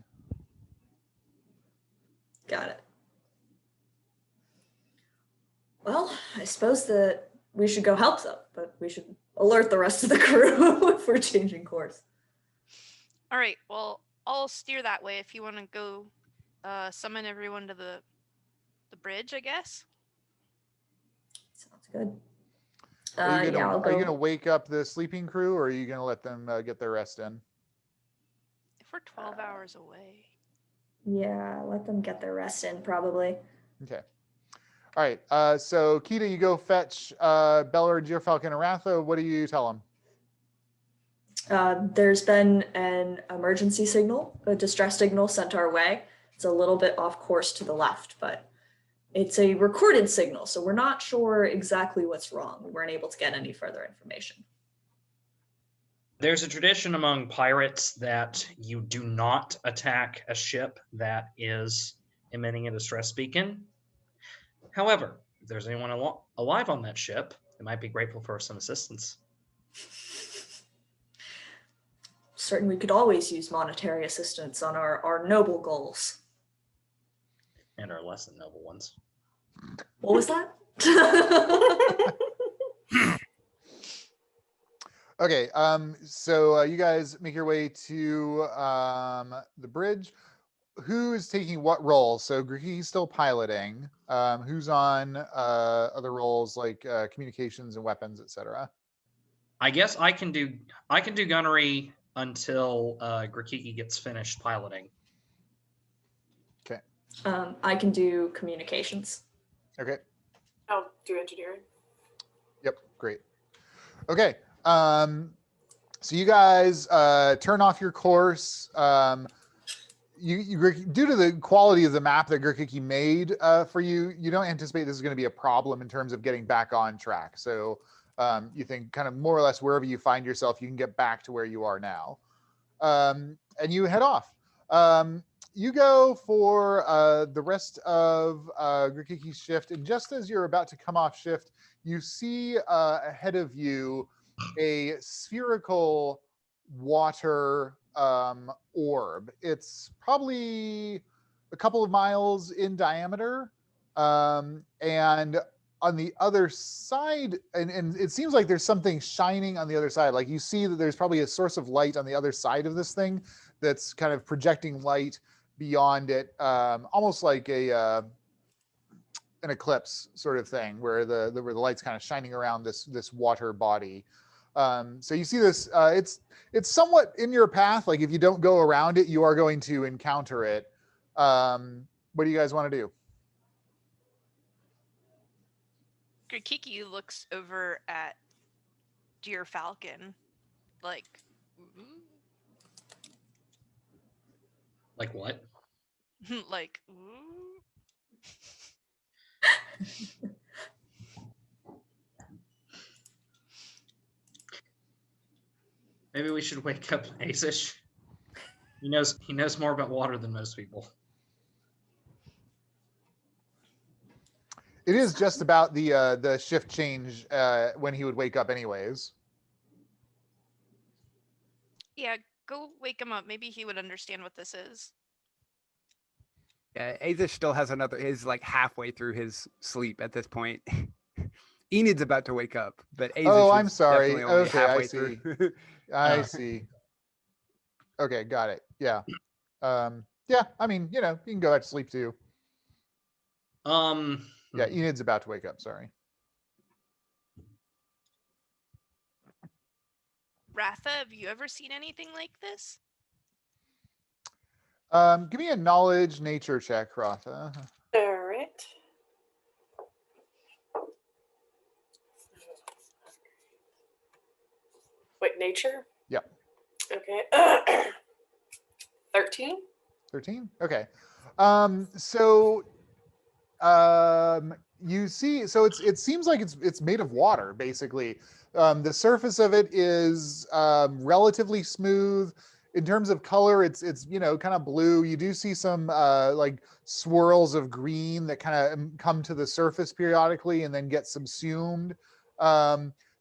Got it. Well, I suppose that we should go help them, but we should alert the rest of the crew if we're changing course. All right. Well, I'll steer that way if you want to go summon everyone to the bridge, I guess. Sounds good. Are you I'll go. gonna wake up the sleeping crew, or are you gonna let them get their rest in? If we're 12 hours away. Yeah, let them get their rest in, probably. Okay. All right. So Kida, you go fetch Belloryn, Deerfalcon, and Ratha. What do you tell them? There's been an emergency signal, a distress signal sent our way. It's a little bit off course to the left, but it's a recorded signal, so we're not sure exactly what's wrong. We weren't able to get any further information. There's a tradition among pirates that you do not attack a ship that is emitting a distress beacon. However, if there's anyone alive on that ship, they might be grateful for some assistance. Certain we could always use monetary assistance on our noble goals. And our less than noble ones. What was that? Okay, so you guys make your way to the bridge. Who is taking what role? So Grikiki's still piloting. Who's on other roles like communications and weapons, etc.? I guess I can do gunnery until Grikiki gets finished piloting. Okay. I can do communications. Okay. I'll do engineering. Yep, great. Okay. So you guys turn off your course. Due to the quality of the map that Grikiki made for you, you don't anticipate this is going to be a problem in terms of getting back on track. So you think kind of more or less wherever you find yourself, you can get back to where you are now. And you head off. You go for the rest of Grikiki's shift, and just as you're about to come off shift, you see ahead of you a spherical water orb. It's probably a couple of miles in diameter, and on the other side, and it seems like there's something shining on the other side. Like you see that there's probably a source of light on the other side of this thing that's kind of projecting light beyond it, almost like an eclipse sort of thing, where the light's kind of shining around this water body. So you see this. It's somewhat in your path. Like if you don't go around it, you are going to encounter it. What do you guys want to do? Grikiki looks over at Deerfalcon, like, ooh. Like what? Like, ooh. Maybe we should wake up Aezsh. He knows more about water than most people. It is just about the shift change when he would wake up anyways. Yeah, go wake him up. Maybe he would understand what this is. Yeah, Aezsh still has is like halfway through his sleep at this point. Enid's about to wake up, but Aezsh Oh, I'm is sorry. definitely only Okay, I halfway see. through. I see. Okay, got it. Yeah. Yeah, I mean, you can go back to sleep too. Yeah, Enid's about to wake up, sorry. Ratha, have you ever seen anything like this? Give me a knowledge nature check, Ratha. All right. Wait, nature? Yep. Okay. 13? 13? Okay. You see, so it seems like it's made of water, basically. The surface of it is relatively smooth. In terms of color, it's kind of blue. You do see some like swirls of green that kind of come to the surface periodically and then get subsumed.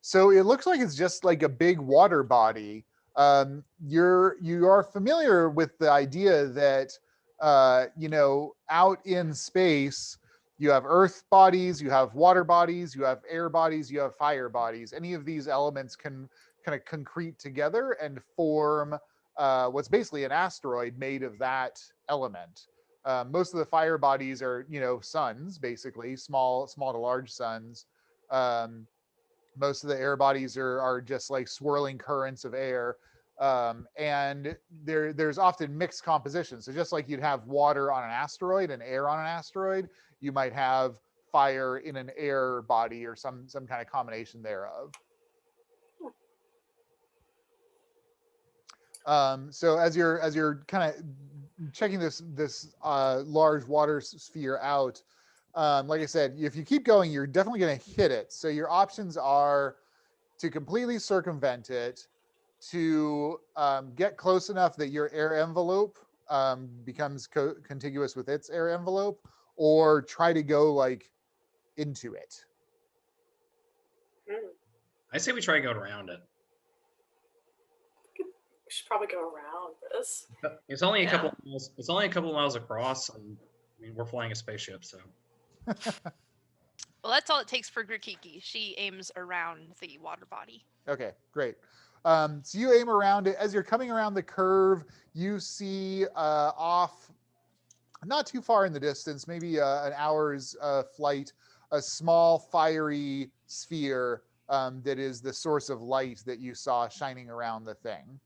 So it looks like it's just like a big water body. You are familiar with the idea that out in space, you have earth bodies, you have water bodies, you have air bodies, you have fire bodies. Any of these elements can kind of concrete together and form what's basically an asteroid made of that element. Most of the fire bodies are, suns, basically, small to large suns. Most of the air bodies are just like swirling currents of air. And there's often mixed compositions. So just like you'd have water on an asteroid and air on an asteroid, you might have fire in an air body or some kind of combination thereof. So as you're kind of checking this large water sphere out, like I said, if you keep going, you're definitely going to hit it. So your options are to completely circumvent it, to get close enough that your air envelope becomes contiguous with its air envelope, or try to go like into it. I say we try to go around it. We should probably go around this. It's only a couple of miles. It's only a couple of miles across, and I mean we're flying a spaceship, so. Well, that's all it takes for Grikiki. She aims around the water body. Okay, great. So you aim around it. As you're coming around the curve, you see off, not too far in the distance, maybe an hour's flight, a small fiery sphere that is the source of light that you saw shining around the thing.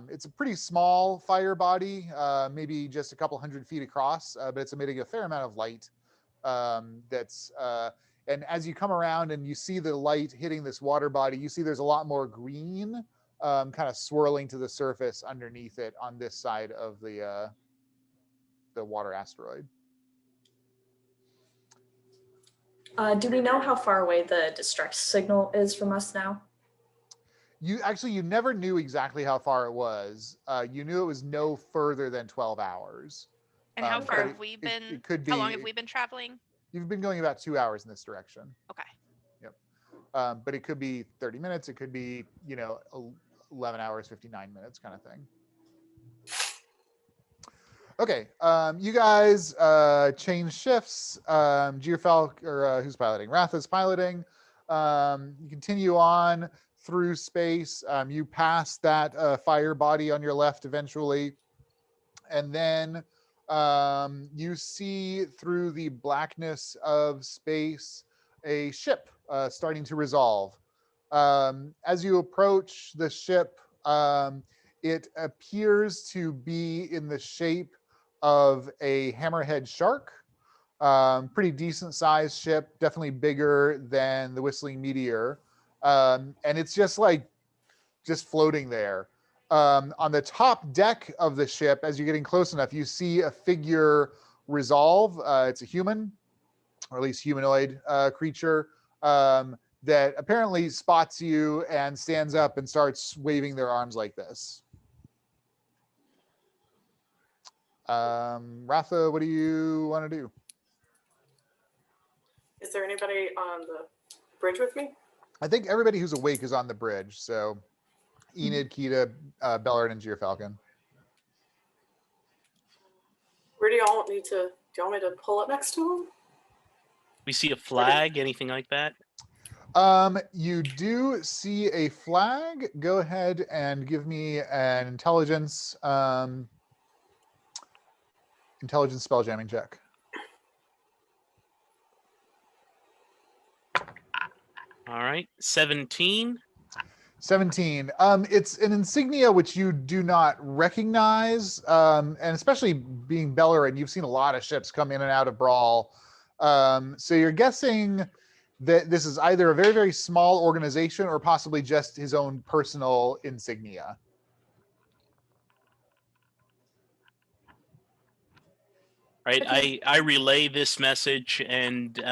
It's a pretty small fire body, maybe just a couple 100 feet across, but it's emitting a fair amount of light. And as you come around and you see the light hitting this water body, you see there's a lot more green kind of swirling to the surface underneath it on this side of the water asteroid. Do we know how far away the distress signal is from us now? You never knew exactly how far it was. You knew it was no further than 12 hours. And how far have we been? It could be. How long have we been traveling? You've been going about 2 hours in this direction. Okay. Yep. But it could be 30 minutes. It could be, 11 hours, 59 minutes kind of thing. Okay. You guys change shifts. Geofalk, or who's piloting? Ratha's piloting. You continue on through space. You pass that fire body on your left eventually. And then you see through the blackness of space a ship starting to resolve. As you approach the ship, it appears to be in the shape of a hammerhead shark. Pretty decent sized ship, definitely bigger than the Whistling Meteor. And it's just floating there. On the top deck of the ship, as you're getting close enough, you see a figure resolve. It's a human, or at least humanoid creature, that apparently spots you and stands up and starts waving their arms like this. Ratha, what do you want to do? Is there anybody on the bridge with me? I think everybody who's awake is on the bridge, so Enid, Kida, Belloryn, and Geofalcon. Where do y'all want me to? Do you want me to pull up next to him? We see a flag, anything like that? You do see a flag. Go ahead and give me an intelligence spell jamming check. All right, 17. 17. It's an insignia which you do not recognize, and especially being Belloryn, you've seen a lot of ships come in and out of Bral. So you're guessing that this is either a very, very small organization or possibly just his own personal insignia. Right, I relay this message, and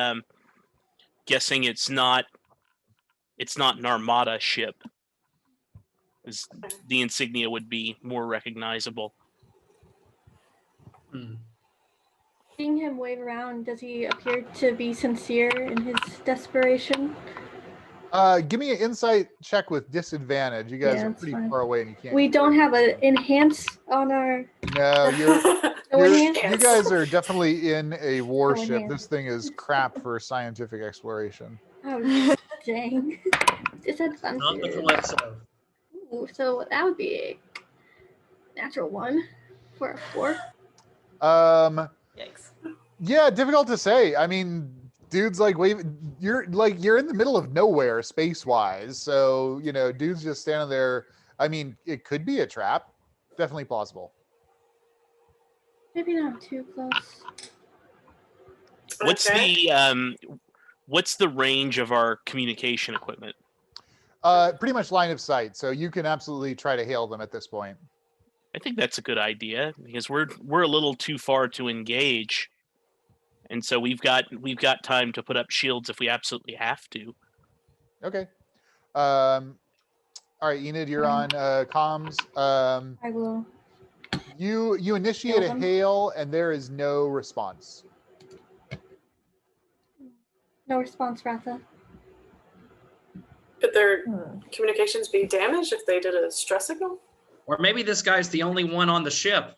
guessing it's not an armada ship, as the insignia would be more recognizable. Seeing him wave around, does he appear to be sincere in his desperation? Give me an insight check with disadvantage. You guys are pretty far away and you can't. We don't have an enhance on our. No, you guys are definitely in a warship. enhance. This thing is crap for scientific exploration. Oh, dang. Disadvantage. Not the Calypso. Ooh, so that would be a natural 1 for a 4. Yikes. Yeah, difficult to say. I mean, dude's like you're in the middle of nowhere space wise, so dude's just standing there. I mean, it could be a trap. Definitely plausible. Maybe not too close. What's the range of our communication equipment? Pretty much line of sight, so you can absolutely try to hail them at this point. I think that's a good idea, because we're a little too far to engage, and so we've got time to put up shields if we absolutely have to. Okay. All right, Enid, you're on comms. I will. You initiate a hail, and there is no response. No response, Ratha. Could their communications be damaged if they did a stress signal? Or maybe this guy's the only one on the ship.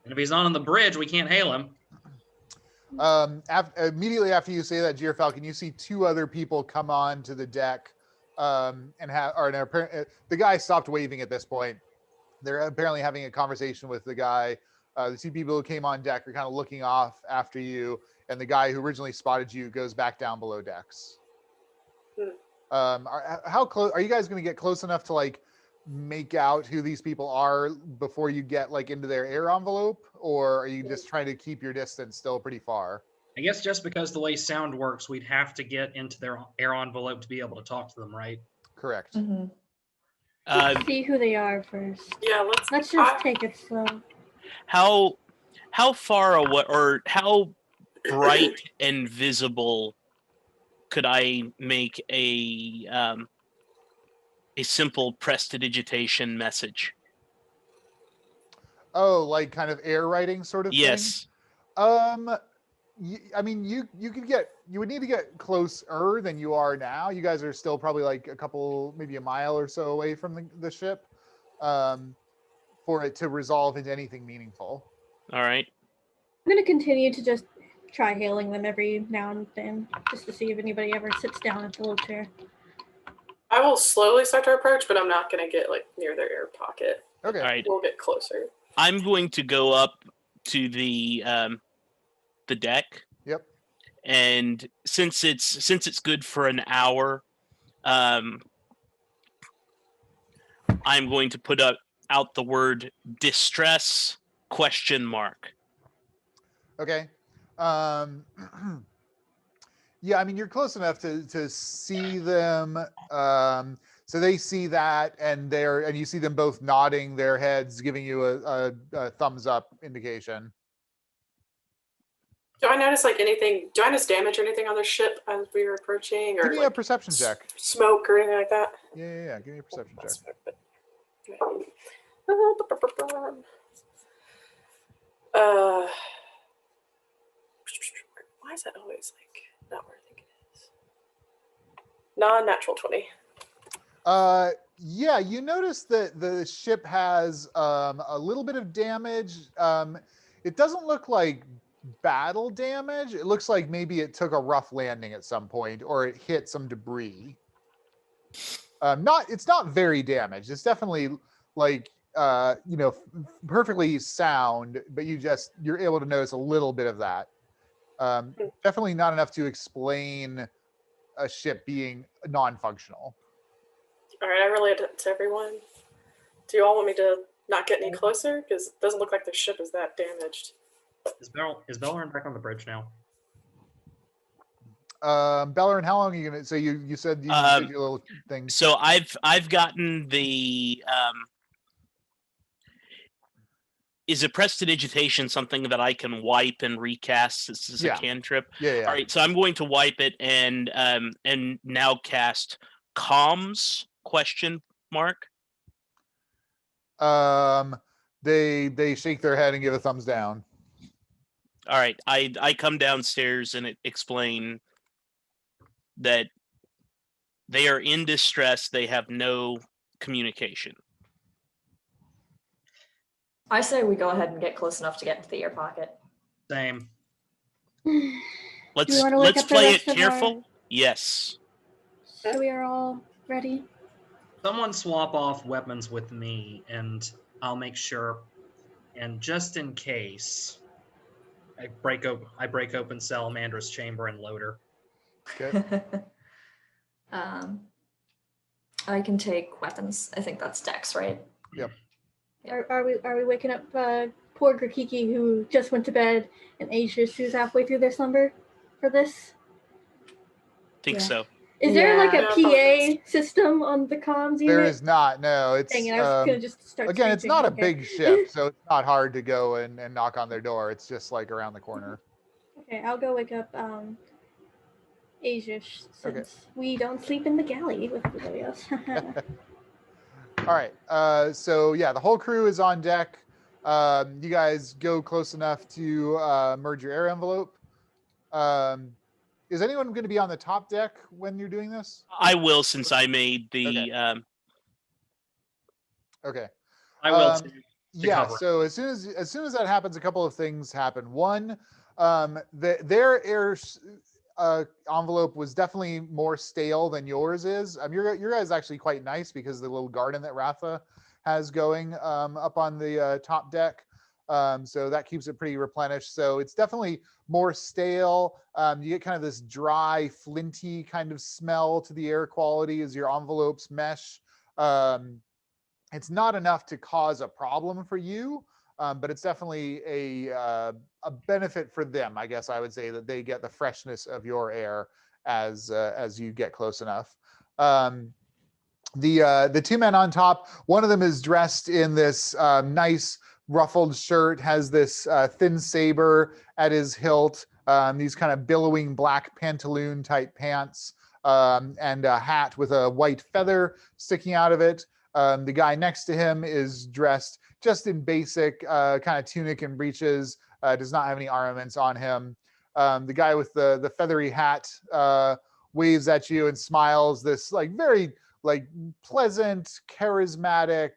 And if he's not on the bridge, we can't hail him. Immediately after you say that, Falcon, you see 2 other people come on to the deck, and the guy stopped waving at this point. They're apparently having a conversation with the guy. The 2 people who came on deck are kind of looking off after you, and the guy who originally spotted you goes back down below decks. How close are you guys going to get close enough to make out who these people are before you get into their air envelope, or are you just trying to keep your distance still pretty far? I guess just because the way sound works, we'd have to get into their air envelope to be able to talk to them, right? Correct. Mm-hmm. Let's see who they are first. Yeah, let's just take it slow. How far away, or how bright and visible could I make a simple prestidigitation message? Oh, kind of air writing sort of thing? Yes. I mean, you would need to get closer than you are now. You guys are still probably maybe a mile or so away from the ship, for it to resolve into anything meaningful. All right. I'm going to continue to just try hailing them every now and then, just to see if anybody ever sits down at the low chair. I will slowly start to approach, but I'm not going to get near their air pocket. Okay. All right. We'll get closer. I'm going to go up to the deck. Yep. And since it's good for an hour, I'm going to put out the word distress ? Okay. Yeah, I mean, you're close enough to see them. So they see that, and you see them both nodding their heads, giving you a thumbs up indication. Do I notice anything? Do I notice damage or anything on their ship as we were approaching, or give me a perception check? Smoke or anything like that? Yeah. Give me a perception check. Why is that always not where I think it is? Non-natural 20. Yeah, you notice that the ship has a little bit of damage. It doesn't look like battle damage. It looks like maybe it took a rough landing at some point, or it hit some debris. It's not very damaged. It's definitely like perfectly sound, but you're able to notice a little bit of that. Definitely not enough to explain a ship being non-functional. All right, I relayed it to everyone. Do you all want me to not get any closer? Because it doesn't look like the ship is that damaged. Is Belloryn back on the bridge now? Belloryn, how long are you gonna? So you said you did your little thing. So I've gotten the. Is a prestidigitation something that I can wipe and recast? This is a cantrip. Yeah. All right, so I'm going to wipe it and now cast comms ? They shake their head and give a thumbs down. All right, I come downstairs and explain that they are in distress. They have no communication. I say we go ahead and get close enough to get into the ear pocket. Same. Let's play it careful. Yes. So we are all ready. Someone swap off weapons with me, and I'll make sure. And just in case, I break open Salamandra's chamber and loader. Okay. I can take weapons. I think that's Dex, right? Yep. Are we waking up poor Grikiki who just went to bed and Aezsh who's halfway through their slumber for this? Think so. Is there like a PA system on the comms unit? There is not. No, it's Dang it, I was gonna just start again. It's screeching. not a big ship, so it's not hard to go and knock on their door. It's just like around the corner. Okay, I'll go wake up Aezsh since we don't sleep in the galley with everybody else. All right. So yeah, the whole crew is on deck. You guys go close enough to merge your air envelope. Is anyone going to be on the top deck when you're doing this? I will, since I made the. Okay. I will. Yeah. So as soon as that happens, a couple of things happen. One, their air envelope was definitely more stale than yours is. Your guys actually quite nice because of the little garden that Ratha has going up on the top deck. So that keeps it pretty replenished. So it's definitely more stale. You get kind of this dry, flinty kind of smell to the air quality as your envelopes mesh. It's not enough to cause a problem for you, but it's definitely a benefit for them. I guess I would say that they get the freshness of your air as you get close enough. The two men on top, one of them is dressed in this nice ruffled shirt, has this thin saber at his hilt, these kind of billowing black pantaloon type pants, and a hat with a white feather sticking out of it. The guy next to him is dressed just in basic kind of tunic and breeches, does not have any armaments on him. The guy with the feathery hat waves at you and smiles, this like very like pleasant, charismatic,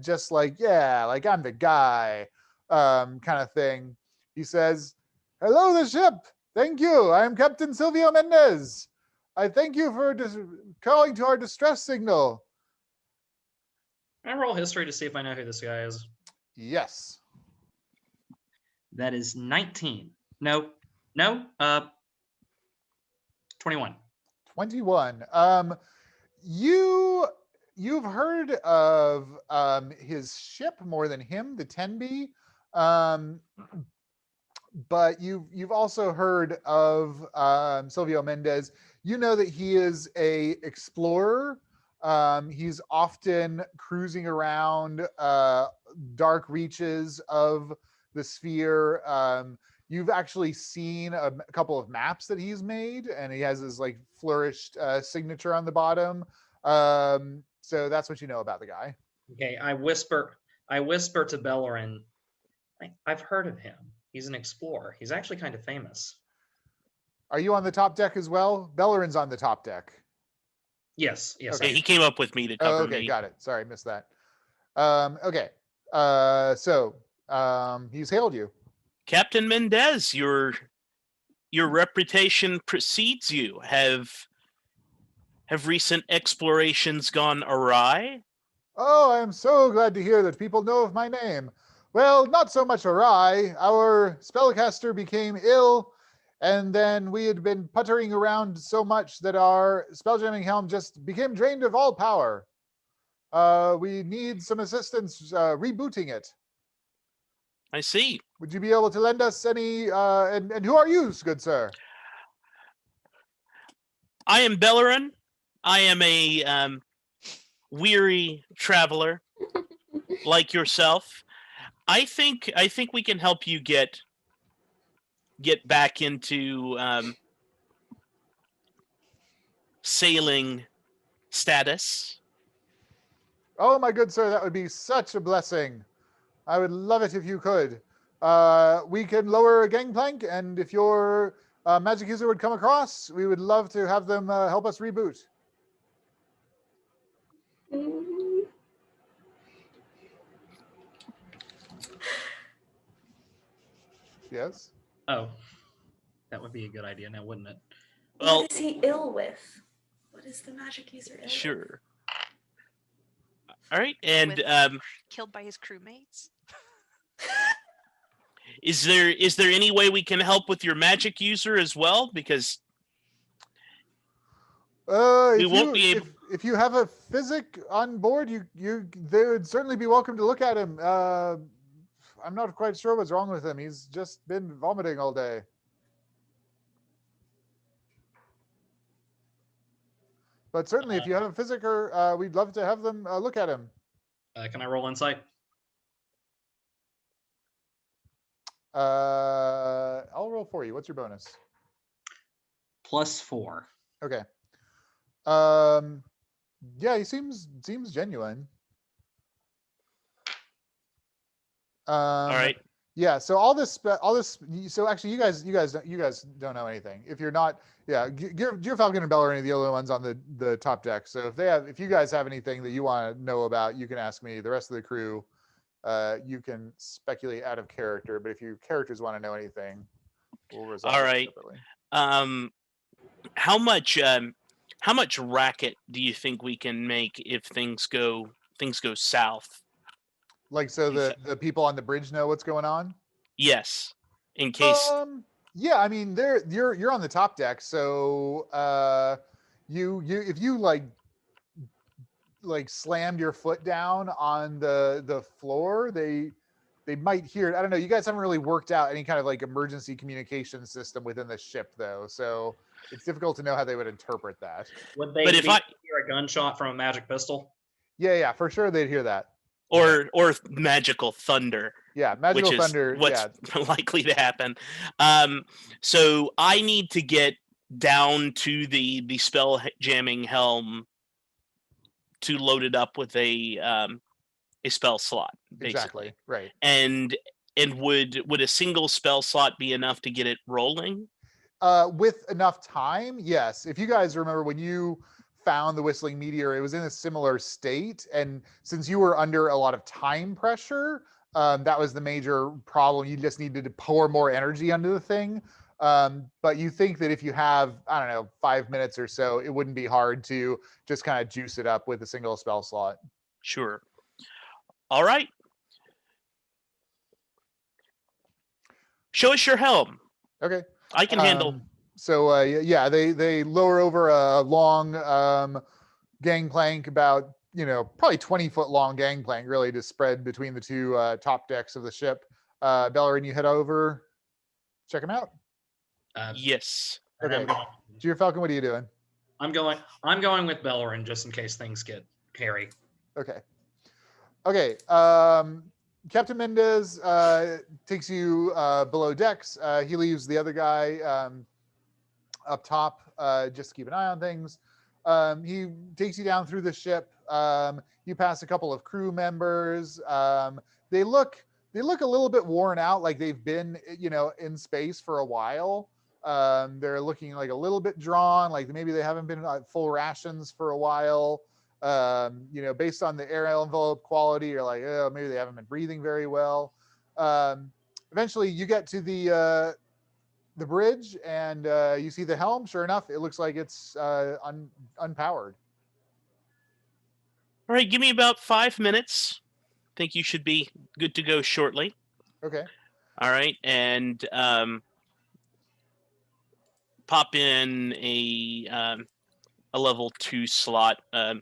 just like, yeah, like I'm the guy kind of thing. He says, "Hello, the ship. Thank you. I am Captain Silvio Mendez. I thank you for calling to our distress signal." Can I roll history to see if I know who this guy is? Yes. That is 19. No, 21. 21. You've heard of his ship more than him, the Tenby, but you've also heard of Silvio Mendez. You know that he is a explorer. He's often cruising around dark reaches of the sphere. You've actually seen a couple of maps that he's made, and he has his like flourished signature on the bottom. So that's what you know about the guy. Okay, I whisper to Belloryn, I've heard of him. He's an explorer. He's actually kind of famous. Are you on the top deck as well? Belloryn's on the top deck. Yes. Okay, he came up with me to cover me. Got it. Sorry, missed that. Okay. So he's hailed you. Captain Mendez, your reputation precedes you. Have recent explorations gone awry? Oh, I am so glad to hear that people know of my name. Well, not so much awry. Our spellcaster became ill, and then we had been puttering around so much that our spelljamming helm just became drained of all power. We need some assistance rebooting it. I see. Would you be able to lend us any, and who are you, good sir? I am Belloryn. I am a weary traveler like yourself. I think we can help you get back into sailing status. Oh, my good sir, that would be such a blessing. I would love it if you could. We can lower a gangplank, and if your magic user would come across, we would love to have them help us reboot. Yes? Oh, that would be a good idea now, wouldn't it? Well, What is he ill with? What is the magic user ill with? sure. All right, and Killed by his crewmates. is there any way we can help with your magic user as well? Because we won't be able. If you have a physic on board, they would certainly be welcome to look at him. I'm not quite sure what's wrong with him. He's just been vomiting all day. But certainly, if you have a physicer, we'd love to have them look at him. Can I roll insight? I'll roll for you. What's your bonus? +4. Okay. Yeah, he seems genuine. All right. Yeah. So all this. So actually, you guys don't know anything. If you're not, yeah, Falcon and Belloryn are the only ones on the top deck. So if you guys have anything that you want to know about, you can ask me. The rest of the crew, you can speculate out of character. But if your characters want to know anything, we'll resolve All it right. separately. How much racket do you think we can make if things go south? Like, so the people on the bridge know what's going on? Yes. In case. Yeah, I mean, you're on the top deck, so you if you like slammed your foot down on the floor, they might hear it. I don't know. You guys haven't really worked out any kind of like emergency communication system within the ship, though, so it's difficult to know how they would interpret that. Would they hear a gunshot from a magic pistol? Yeah, for sure they'd hear that. Or magical thunder. Yeah, magical thunder. What's likely to happen. So I need to get down to the spell jamming helm to load it up with a spell slot, basically. Exactly. Right. And would a single spell slot be enough to get it rolling? With enough time, yes. If you guys remember when you found the whistling meteor, it was in a similar state, and since you were under a lot of time pressure, that was the major problem. You just needed to pour more energy onto the thing. But you think that if you have, I don't know, 5 minutes or so, it wouldn't be hard to just kind of juice it up with a single spell slot. Sure. All right. Show us your helm. Okay. I can handle. So yeah, they lower over a long gangplank, about probably 20-foot long gangplank, really, to spread between the two top decks of the ship. Belloryn, you head over, check them out. Yes. Okay. Dear Falcon, what are you doing? I'm going with Belloryn just in case things get hairy. Okay. Captain Mendez takes you below decks. He leaves the other guy up top, just to keep an eye on things. He takes you down through the ship. You pass a couple of crew members. They look a little bit worn out, like they've been in space for a while. They're looking like a little bit drawn, like maybe they haven't been on full rations for a while. Based on the air envelope quality, you're like, oh, maybe they haven't been breathing very well. eventually you get to the bridge, and you see the helm. Sure enough, it looks like it's unpowered. All right, give me about 5 minutes. Think you should be good to go shortly. Okay. All right, and pop in a level 2 slot, a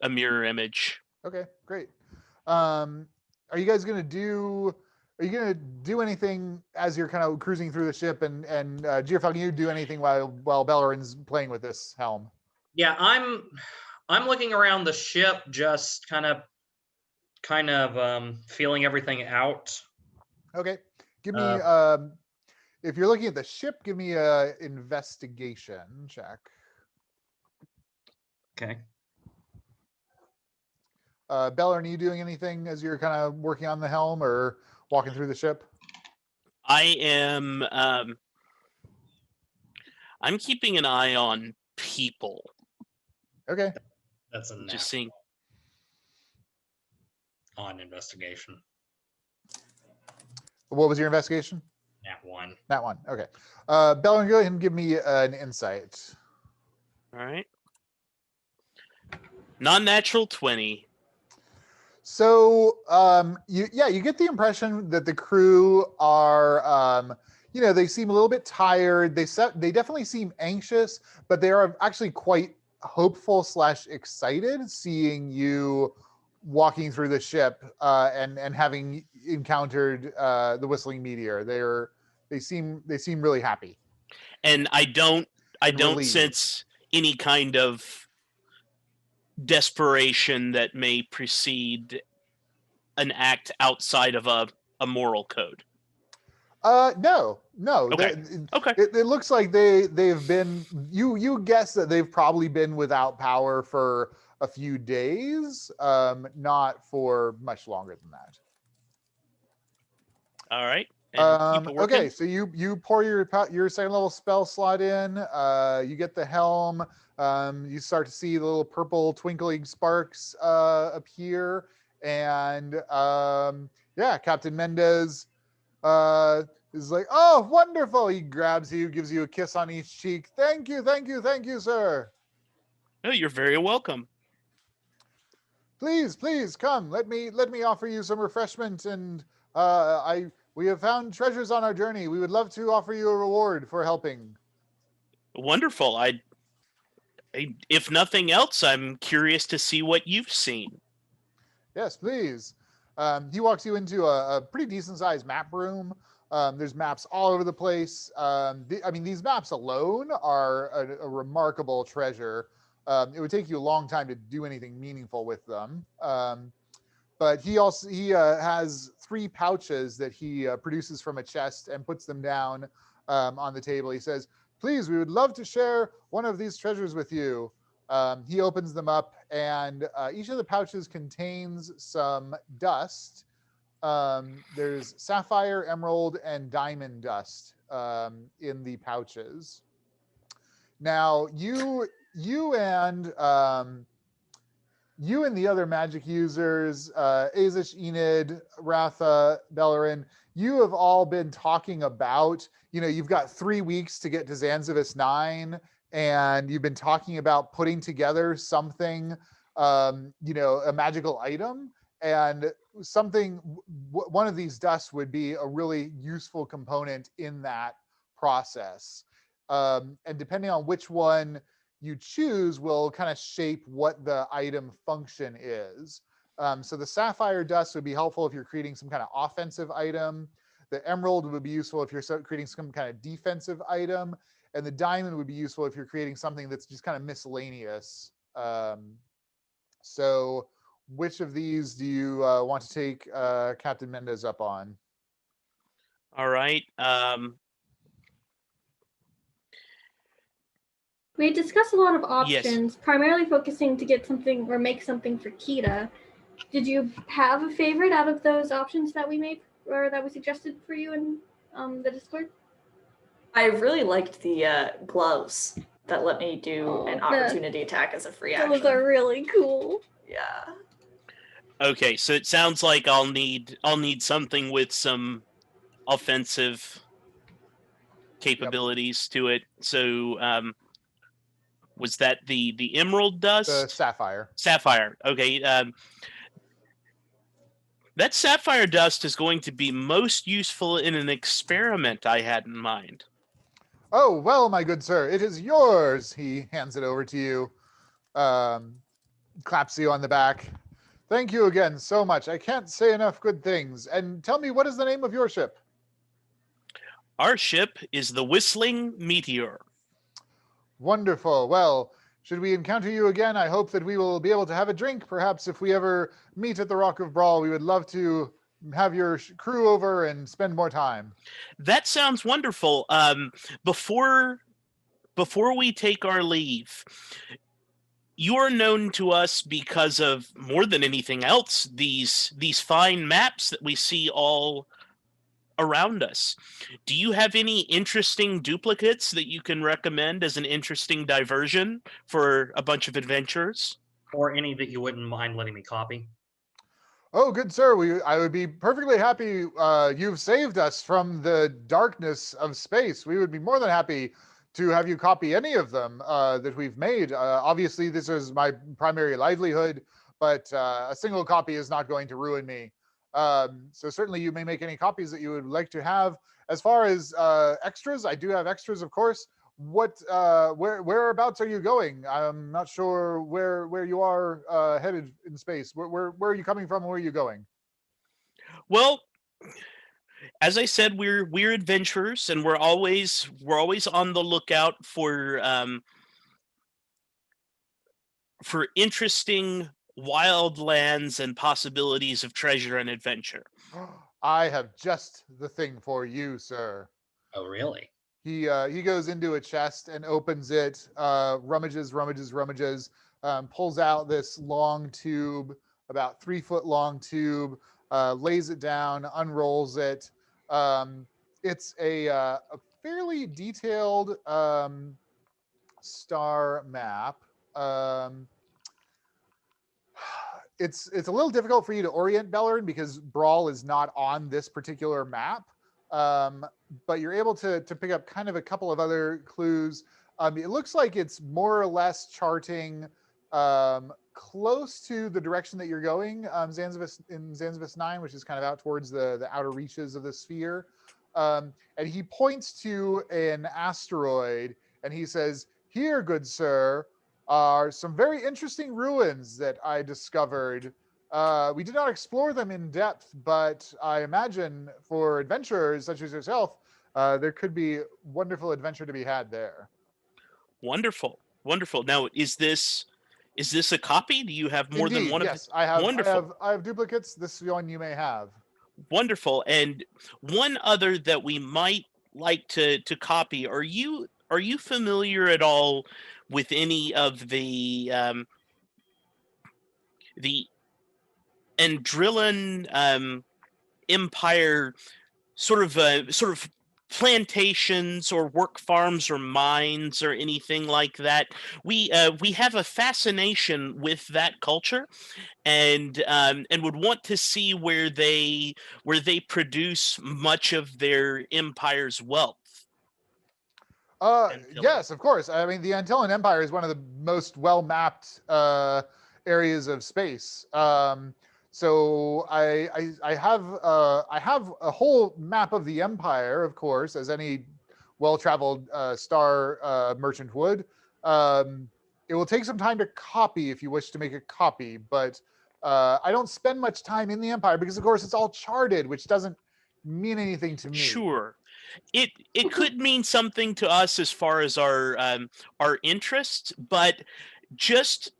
mirror image. Okay, great. Are you guys gonna do? Are you gonna do anything as you're kind of cruising through the ship? And Geoff, can you do anything while Belloryn's playing with this helm? Yeah, I'm looking around the ship, just kind of feeling everything out. Okay, give me if you're looking at the ship, give me a investigation check. Okay. Belloryn, are you doing anything as you're kind of working on the helm or walking through the ship? I am. I'm keeping an eye on people. Okay. That's a just seeing on investigation. What was your investigation? That one. That one. Okay. Belloryn, go ahead and give me an insight. All right. Non-natural 20. So, you get the impression that the crew are, they seem a little bit tired. They definitely seem anxious, but they are actually quite hopeful / excited seeing you walking through the ship and having encountered the whistling meteor. They seem really happy. And I don't relieved. sense any kind of desperation that may precede an act outside of a moral code. No. Okay. It looks like they've been. You guess that they've probably been without power for a few days, not for much longer than that. All right. And keep it working. Okay, so you pour your second level spell slot in. You get the helm. You start to see the little purple twinkling sparks appear, and Captain Mendez is like, "Oh, wonderful!" He grabs you, gives you a kiss on each cheek. Thank you, sir. Oh, you're very welcome. Please come. Let me offer you some refreshment, and we have found treasures on our journey. We would love to offer you a reward for helping. Wonderful. I if nothing else, I'm curious to see what you've seen. Yes, please. He walks you into a pretty decent sized map room. There's maps all over the place. These maps alone are a remarkable treasure. It would take you a long time to do anything meaningful with them. But he has 3 pouches that he produces from a chest and puts them down on the table. He says, "Please, we would love to share one of these treasures with you." He opens them up, and each of the pouches contains some dust. There's sapphire, emerald, and diamond dust in the pouches. Now, you and the other magic users, Aezsh, Enid, Ratha, Belloryn, you have all been talking about, you've got 3 weeks to get to Zanzivis IX, and you've been talking about putting together something, a magical item, and one of these dusts would be a really useful component in that process. And depending on which one you choose will kind of shape what the item function is. So the sapphire dust would be helpful if you're creating some kind of offensive item. The emerald would be useful if you're creating some kind of defensive item. And the diamond would be useful if you're creating something that's just kind of miscellaneous. So which of these do you want to take Captain Mendez up on? All right. We discussed a lot of options, yes. Primarily focusing to get something or make something for Kida. Did you have a favorite out of those options that we made or that we suggested for you in the Discord? I really liked the gloves that let me do an opportunity attack as a free action. Those are really cool. Yeah. Okay, so it sounds like I'll need something with some offensive capabilities to it. So was that the emerald dust? The sapphire. Sapphire. Okay. That sapphire dust is going to be most useful in an experiment I had in mind. Oh, well, my good sir, it is yours. He hands it over to you, claps you on the back. Thank you again so much. I can't say enough good things. And tell me, what is the name of your ship? Our ship is the Whistling Meteor. Wonderful. Well, should we encounter you again, I hope that we will be able to have a drink. Perhaps if we ever meet at the Rock of Bral, we would love to have your crew over and spend more time. That sounds wonderful. Before we take our leave, you are known to us because of, more than anything else, these fine maps that we see all around us. Do you have any interesting duplicates that you can recommend as an interesting diversion for a bunch of adventurers? Or any that you wouldn't mind letting me copy? Oh, good sir, I would be perfectly happy. You've saved us from the darkness of space. We would be more than happy to have you copy any of them that we've made. Obviously, this is my primary livelihood, but a single copy is not going to ruin me. So certainly you may make any copies that you would like to have. As far as extras, I do have extras, of course. Whereabouts are you going? I'm not sure where you are headed in space. Where are you coming from and where are you going? Well, as I said, we're adventurers, and we're always on the lookout for interesting wild lands and possibilities of treasure and adventure. I have just the thing for you, sir. Oh, really? He goes into a chest and opens it, rummages, pulls out this long tube, about 3 foot long tube, lays it down, unrolls it. It's a fairly detailed star map. It's a little difficult for you to orient, Belloryn, because Bral is not on this particular map. But you're able to pick up kind of a couple of other clues. It looks like it's more or less charting close to the direction that you're going, Zanzivis IX, which is kind of out towards the outer reaches of the sphere. And he points to an asteroid and he says, "Here, good sir, are some very interesting ruins that I discovered. We did not explore them in depth, but I imagine for adventurers such as yourself, there could be wonderful adventure to be had there." Wonderful. Now, is this a copy? Do you have more Indeed, than one yes, of I have. Wonderful. I have duplicates. This one you may have. Wonderful. And one other that we might like to copy. Are you familiar at all with any of the Andrillan Empire sort of plantations or work farms or mines or anything like that? We have a fascination with that culture, and would want to see where they produce much of their empire's wealth. Yes, of course. I mean, the Antillan Empire is one of the most well-mapped areas of space. So I have a whole map of the empire, of course, as any well-traveled star merchant would. It will take some time to copy if you wish to make a copy, but I don't spend much time in the empire because, of course, it's all charted, which doesn't mean anything to me. Sure. It could mean something to us as far as our interests, but just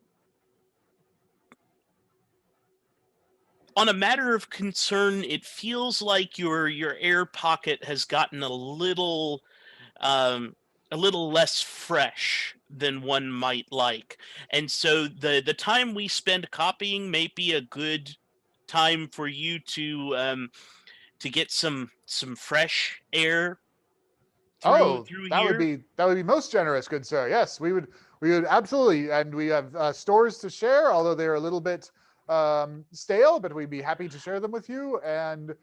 on a matter of concern, it feels like your air pocket has gotten a little less fresh than one might like, and so the time we spend copying may be a good time for you to get some fresh air through that here. would be most generous, good sir. Yes, we would absolutely, and we have stores to share, although they're a little bit stale, but we'd be happy to share them with you. And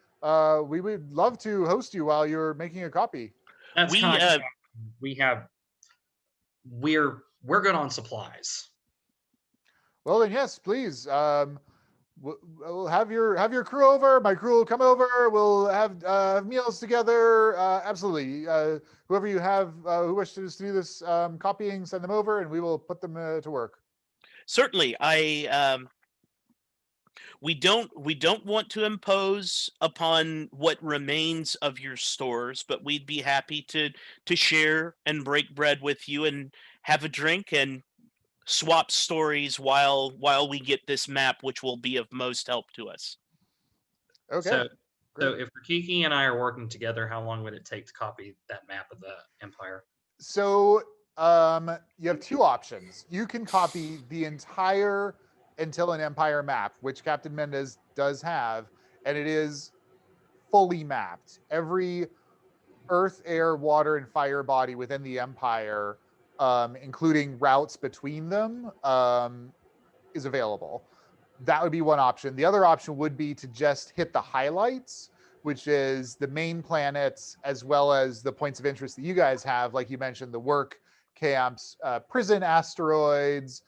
we would love to host you while you're making a copy. That's kind of we're good on supplies. Well then, yes, please. We'll have your crew over. My crew will come over. We'll have meals together. Absolutely. Whoever you have who wishes to do this copying, send them over, and we will put them to work. Certainly, we don't want to impose upon what remains of your stores, but we'd be happy to share and break bread with you and have a drink and swap stories while we get this map, which will be of most help to us. Okay. So if Grikiki and I are working together, how long would it take to copy that map of the Empire? So you have two options. You can copy the entire Antillean Empire map, which Captain Mendez does have, and it is fully mapped. Every earth, air, water, and fire body within the Empire, including routes between them, is available. That would be one option. The other option would be to just hit the highlights, which is the main planets, as well as the points of interest that you guys have, like you mentioned, the work camps, prison asteroids,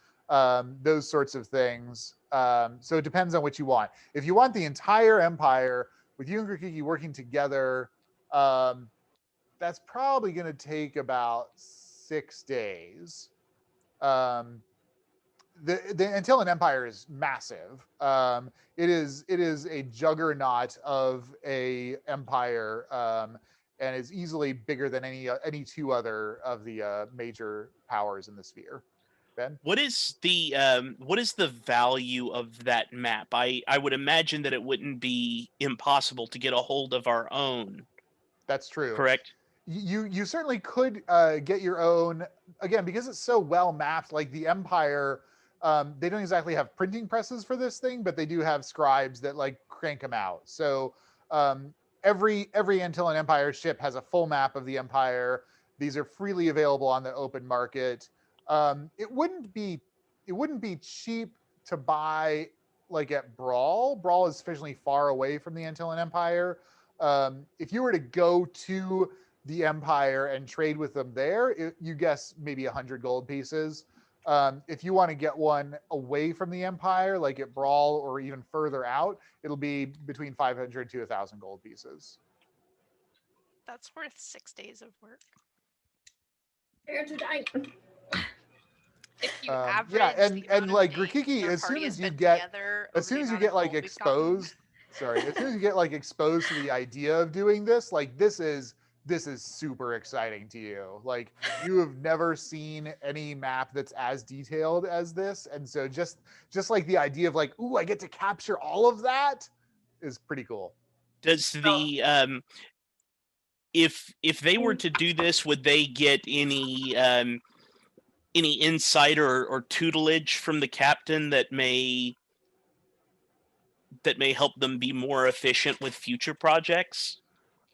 those sorts of things. So it depends on what you want. If you want the entire Empire, with you and Grikiki working together, that's probably going to take about 6 days. The Antillean Empire is massive. It is a juggernaut of a empire, and is easily bigger than any two other of the major powers in the sphere. Ben? What is the value of that map? I would imagine that it wouldn't be impossible to get a hold of our own. That's true. Correct? You certainly could get your own, again, because it's so well mapped. Like the Empire, they don't exactly have printing presses for this thing, but they do have scribes that like crank them out. So every Antillean Empire ship has a full map of the Empire. These are freely available on the open market. It wouldn't be cheap to buy like at Bral. Bral is sufficiently far away from the Antillean Empire. If you were to go to the Empire and trade with them there, you guess maybe 100 gold pieces. If you want to get one away from the Empire, like at Bral or even further out, it'll be between 500 to 1,000 gold pieces. That's worth 6 days of work. Fair to die. If you average and like days Grikiki, their as soon party as has you been get together as over soon the as you amount get of like gold we've gotten. exposed as soon as you get like exposed to the idea of doing this, like this is super exciting to you. Like you have never seen any map that's as detailed as this, and so just like the idea of like, ooh, I get to capture all of that is pretty cool. Does the if they were to do this, would they get any insight or tutelage from the captain that may help them be more efficient with future projects?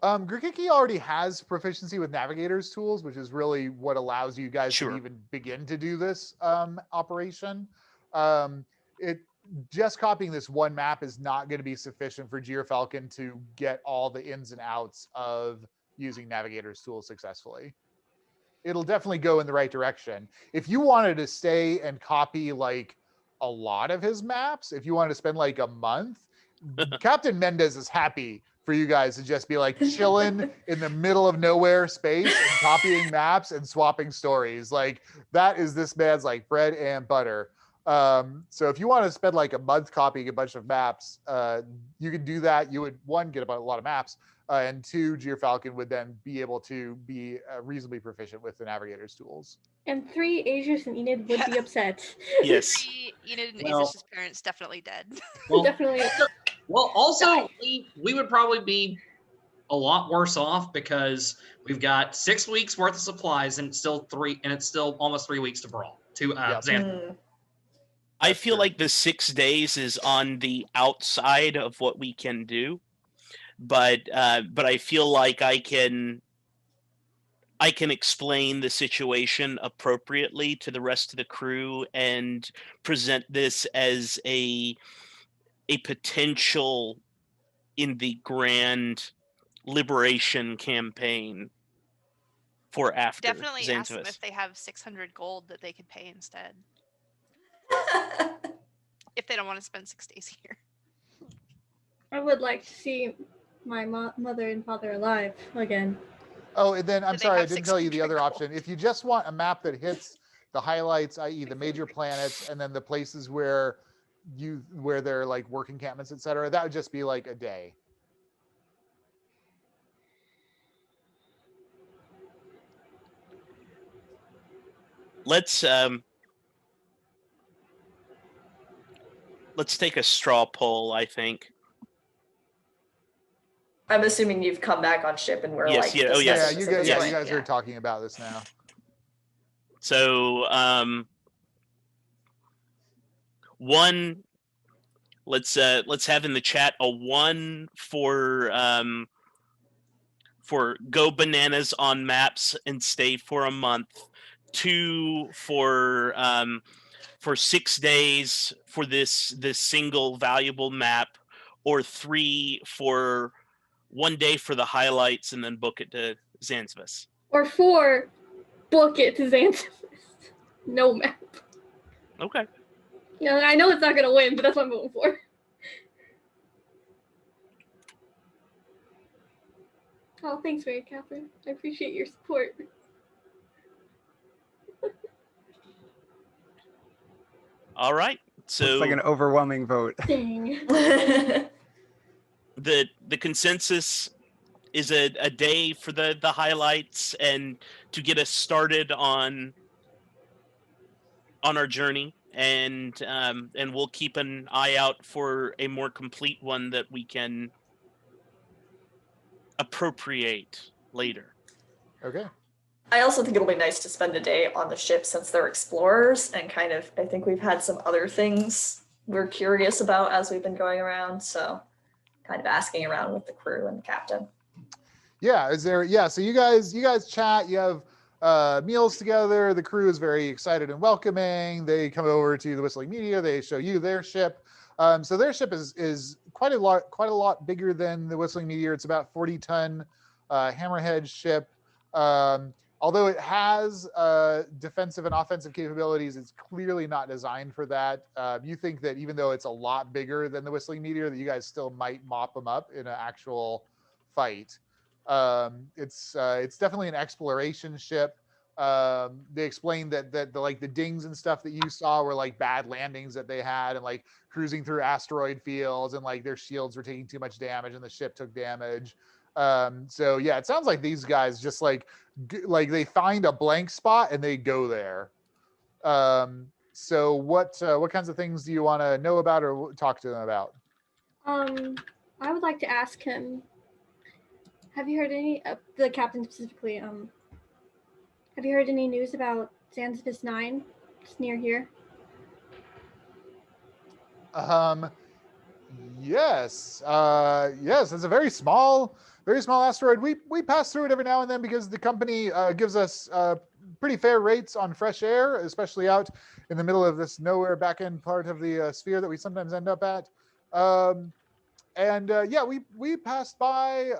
Grikiki already has proficiency with navigator's tools, which is really what allows you guys Sure. to even begin to do this operation. It just copying this one map is not going to be sufficient for Gyrfalcon to get all the ins and outs of using navigator's tools successfully. It'll definitely go in the right direction. If you wanted to stay and copy like a lot of his maps, if you wanted to spend like a month, Captain Mendez is happy for you guys to just be like chilling in the middle of nowhere space and copying maps and swapping stories. Like that is this man's like bread and butter. So if you want to spend like a month copying a bunch of maps, you could do that. You would, one, get a lot of maps, and two, Gyrfalcon would then be able to be reasonably proficient with the navigator's tools. And three, Aezsh and Enid would be upset. Yes. Enid and Well- Aezsh's parents definitely dead. Well, Definitely. well, also we would probably be a lot worse off because we've got 6 weeks worth of supplies and it's still almost 3 weeks to Brawl to Yep. Zanzivis. I That's feel true. like the 6 days is on the outside of what we can do, but I feel like I can explain the situation appropriately to the rest of the crew and present this as a a potential in the grand liberation campaign for after Definitely ask them Zanzivis. if they have 600 gold that they could pay instead. If they don't want to spend 6 days here. I would like to see my mother and father alive again. Oh, and then I'm Do they sorry, I have didn't tell you the 600 other gold? option. If you just want a map that hits the highlights, i.e. the major planets, and then the places where they're like work encampments, etc., that would just be like a day. Let's take a straw poll, I think. I'm assuming you've come back on ship and we're Yes, like, yeah, oh, yes. Yeah, discussing you this at guys, this yeah, point. you guys are talking about this now. So, one, let's have in the chat a 1 for go bananas on maps and stay for a month. 2 for 6 days for this single valuable map, or 3 for 1 day for the highlights and then book it to Zanzivis. Or 4, book it to Zanzivis. No map. Okay. Yeah, I know it's not gonna win, but that's what I'm voting for. Oh, thanks, Mary Catherine. I appreciate your support. All right. So Looks like an overwhelming vote. Dang. the consensus is a day for the highlights and to get us started on our journey, and we'll keep an eye out for a more complete one that we can appropriate later. Okay. I also think it'll be nice to spend a day on the ship since they're explorers, and kind of, I think we've had some other things we're curious about as we've been going around, so kind of asking around with the crew and the captain. Yeah, so you guys chat, you have meals together, the crew is very excited and welcoming. They come over to the Whistling Meteor, they show you their ship. So their ship is quite a lot bigger than the Whistling Meteor. It's about 40-ton hammerhead ship. Although it has defensive and offensive capabilities, it's clearly not designed for that. You think that even though it's a lot bigger than the Whistling Meteor, that you guys still might mop them up in an actual fight. It's definitely an exploration ship. They explained that the dings and stuff that you saw were like bad landings that they had, and like cruising through asteroid fields, and like their shields were taking too much damage and the ship took damage. So yeah, it sounds like these guys just like they find a blank spot and they go there. So what kinds of things do you want to know about or talk to them about? I would like to ask him, have you heard any, the captain specifically, have you heard any news about Zanzivis IX? It's near here. Yes. Yes, it's a very small asteroid. We pass through it every now and then because the company gives us pretty fair rates on fresh air, especially out in the middle of this nowhere back end part of the sphere that we sometimes end up at. Yeah, we passed by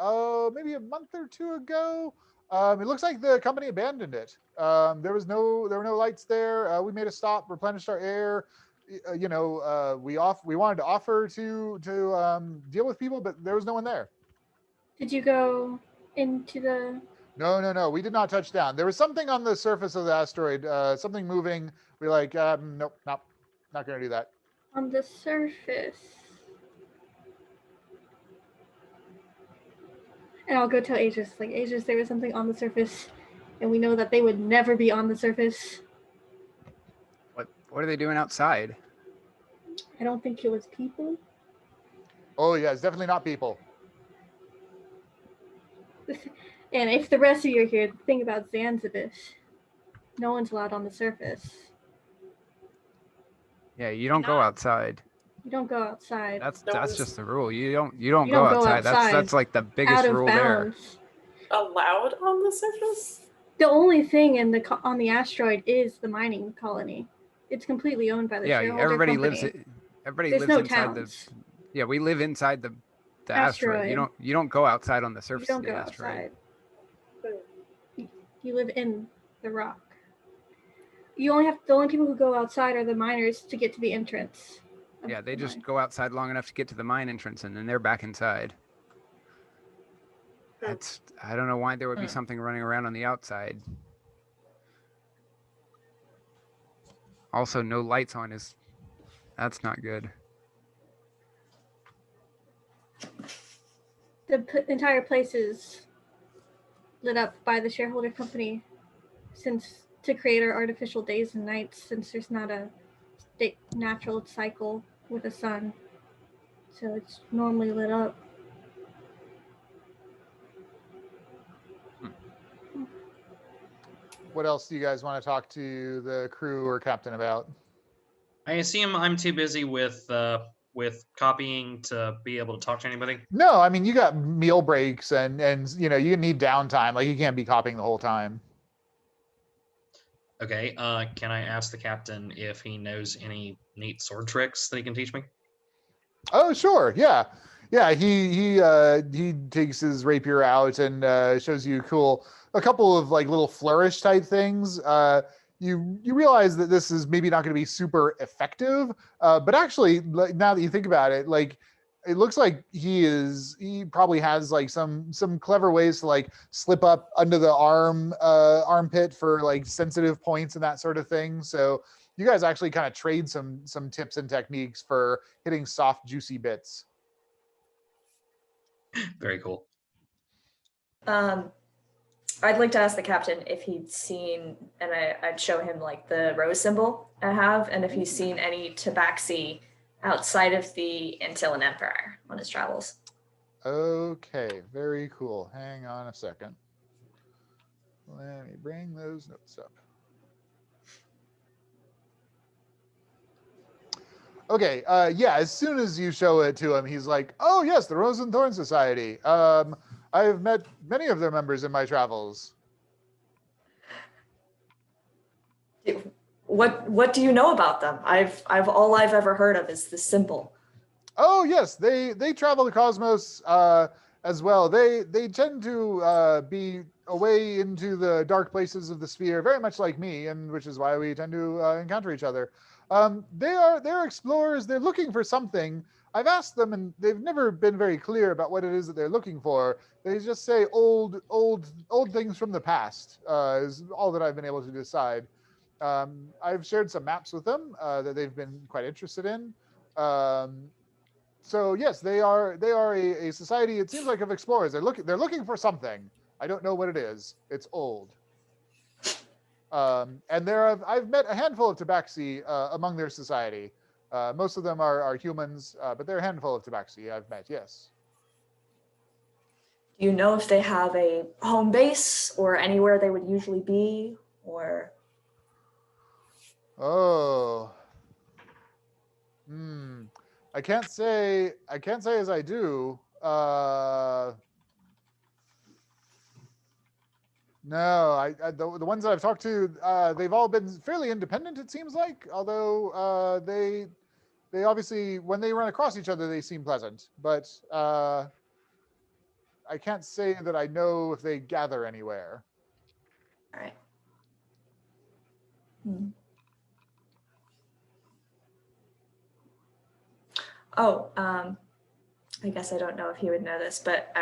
maybe a month or two ago. It looks like the company abandoned it. There were no lights there. We made a stop, replenished our air. We wanted to offer to deal with people, but there was no one there. Did you go into the... No, we did not touch down. There was something on the surface of the asteroid, something moving. We're like, nope, not gonna do that. On the surface. And I'll go tell Aezsh, like, Aezsh, there was something on the surface, and we know that they would never be on the surface. What are they doing outside? I don't think it was people. Oh yeah, it's definitely not people. And if the rest of you are here, the thing about Zanzivis, no one's allowed on the surface. Yeah, you don't go outside. You don't go outside. That's just the rule. You don't go outside. That's like the biggest rule there. Allowed on the surface? The only thing on the asteroid is the mining colony. It's completely owned by the shareholder everybody company. everybody There's lives no inside towns. Yeah, we live inside the asteroid. Asteroid. You don't go outside on the You surface don't of the go asteroid. outside. You live in the rock. You only have the only people who go outside are the miners to get to the entrance. Yeah, they the just mine. go outside long enough to get to the mine entrance, and then they're back inside. I don't know why there would be something running around on the outside. Also, no lights on that's not good. The entire place is lit up by the shareholder company to create our artificial days and nights, since there's not a natural cycle with the sun. So it's normally lit up. What else do you guys want to talk to the crew or captain about? I assume I'm too busy with copying to be able to talk to anybody. No, I mean you got meal breaks and you need downtime. Like you can't be copying the whole time. Okay. Can I ask the captain if he knows any neat sword tricks that he can teach me? Oh, sure. Yeah. Yeah, he takes his rapier out and shows you a couple of like little flourish type things. You realize that this is maybe not going to be super effective, but actually, now that you think about it, like it looks like he probably has like some clever ways to like slip up under the armpit for like sensitive points and that sort of thing. So you guys actually kind of trade some tips and techniques for hitting soft, juicy bits. Very cool. I'd like to ask the captain if he'd seen, and I'd show him like the rose symbol I have, and if he's seen any tabaxi outside of the Antillean Empire on his travels. Okay, very cool. Hang on a second. Let me bring those notes up. Okay, yeah, as soon as you show it to him, he's like, oh yes, the Rose and Thorn Society. I have met many of their members in my travels. What do you know about them? All I've ever heard of is this symbol. Oh yes, they travel the cosmos as well. They tend to be away into the dark places of the sphere, very much like me, and which is why we tend to encounter each other. They're explorers. They're looking for something. I've asked them, and they've never been very clear about what it is that they're looking for. They just say old things from the past is all that I've been able to decide. I've shared some maps with them that they've been quite interested in. So yes, they are a society. It seems like of explorers. They're looking for something. I don't know what it is. It's old. And I've met a handful of tabaxi among their society. Most of them are humans, but there are a handful of tabaxi I've met, yes. Do you know if they have a home base or anywhere they would usually be, or? Oh. I can't say as I do. No, the ones that I've talked to, they've all been fairly independent, it seems like, although they obviously, when they run across each other, they seem pleasant. But I can't say that I know if they gather anywhere. All right. Oh, I guess I don't know if he would know this, but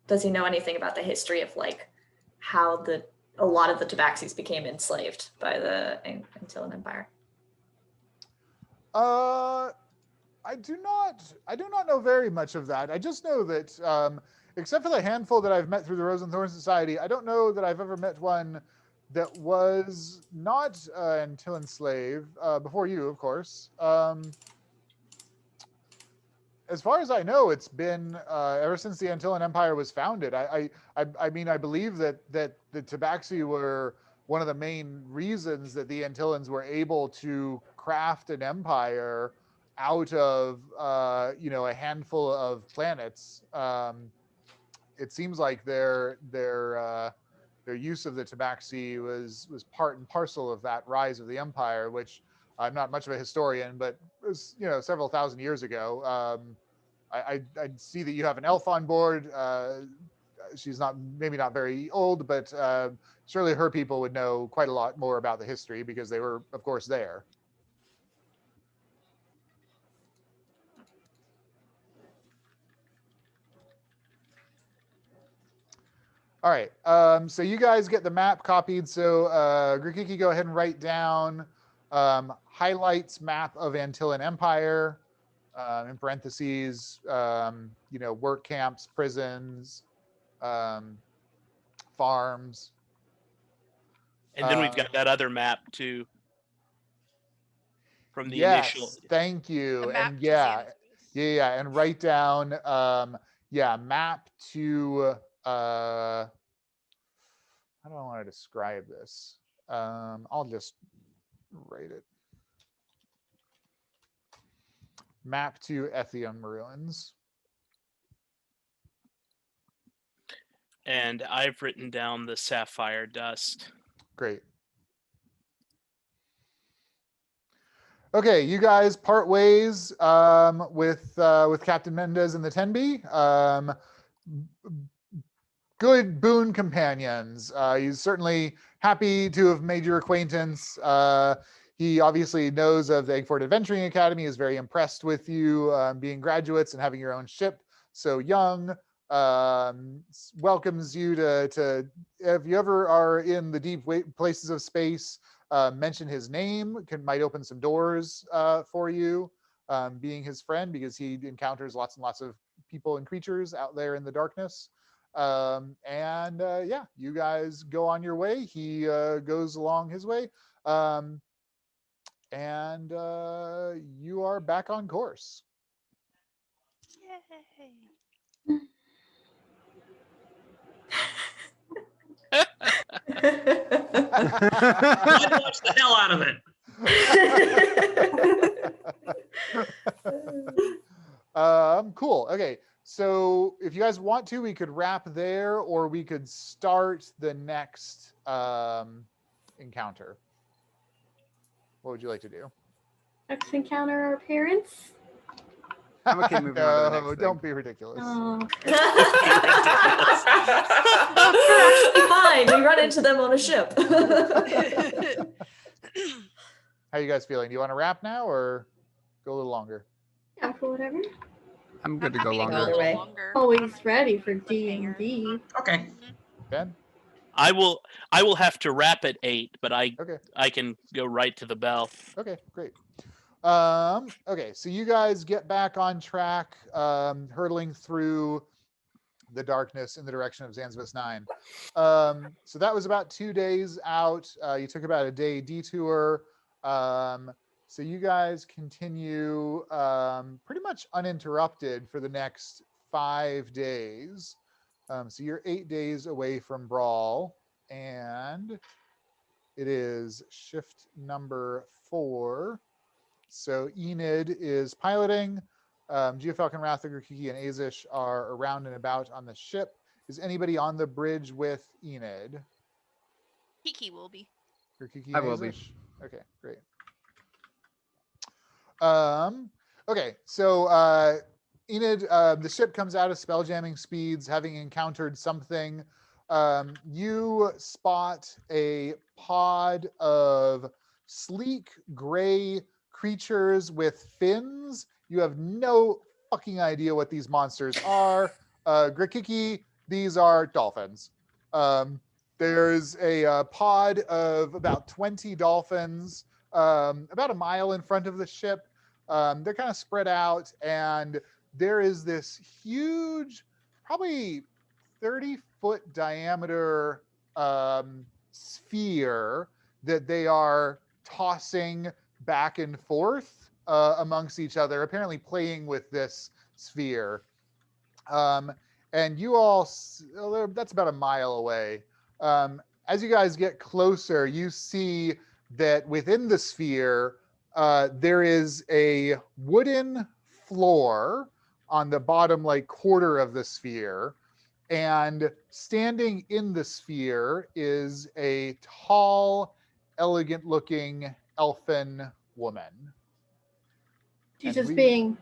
does he know anything about the history of like how a lot of the tabaxis became enslaved by the Antillean Empire? I do not know very much of that. I just know that except for the handful that I've met through the Rose and Thorn Society, I don't know that I've ever met one that was not an Antillean slave before you, of course. As far as I know, it's been ever since the Antillean Empire was founded. I mean, I believe that the tabaxi were one of the main reasons that the Antilleans were able to craft an empire out of a handful of planets. It seems like their use of the tabaxi was part and parcel of that rise of the empire, which I'm not much of a historian, but it was, several thousand years ago. I see that you have an elf on board. She's maybe not very old, but surely her people would know quite a lot more about the history because they were, of course, there. All right. So you guys get the map copied. So Grikiki, go ahead and write down highlights map of Antillean Empire, in parentheses, work camps, prisons, farms. And then we've got that other map too. From the yes, initial. Thank you. The map And to yeah, and write down map to how do I want to describe this? I'll just write it. Map to Ethium ruins. And I've written down the sapphire dust. Great. Okay, you guys part ways with Captain Mendez and the Tenby. Good boon companions. He's certainly happy to have made your acquaintance. He obviously knows of the Eggford Adventuring Academy, is very impressed with you being graduates and having your own ship so young. Welcomes you to if you ever are in the deep places of space, mention his name, might open some doors for you, being his friend, because he encounters lots and lots of people and creatures out there in the darkness. You guys go on your way. He goes along his way. You are back on course. Yay. Watch the hell out of it. Cool. Okay. So if you guys want to, we could wrap there, or we could start the next encounter. What would you like to do? Next encounter our parents. I'm okay moving on to the next thing. Don't be ridiculous. Oh. They're actually fine. We run into them on a ship. How are you guys feeling? Do you want to wrap now or go a little longer? Yeah, for whatever. I'm good to go happy longer. Either way. Always ready for D&D. Okay. Ben? I will have to wrap at 8, but I can go right to the bell. Okay, great. Okay, so you guys get back on track, hurtling through the darkness in the direction of Zanzivis IX. So that was about 2 days out. You took about a day detour. So you guys continue pretty much uninterrupted for the next 5 days. So you're 8 days away from Brawl, and it is shift number 4. So Enid is piloting. Geofalcon, Ratha, Grikiki, and Aezsh are around and about on the ship. Is anybody on the bridge with Enid? Kiki will be. Grikiki, I will be. Aezsh? Okay, great. Okay, so Enid, the ship comes out of spelljamming speeds, having encountered something. You spot a pod of sleek gray creatures with fins. You have no fucking idea what these monsters are. Grikiki, these are dolphins. There's a pod of about 20 dolphins about a mile in front of the ship. They're kind of spread out, and there is this huge, probably 30-foot diameter sphere that they are tossing back and forth amongst each other, apparently playing with this sphere. And you all, that's about a mile away. As you guys get closer, you see that within the sphere, there is a wooden floor on the bottom quarter of the sphere. And standing in the sphere is a tall, elegant-looking elfin woman. She's And just being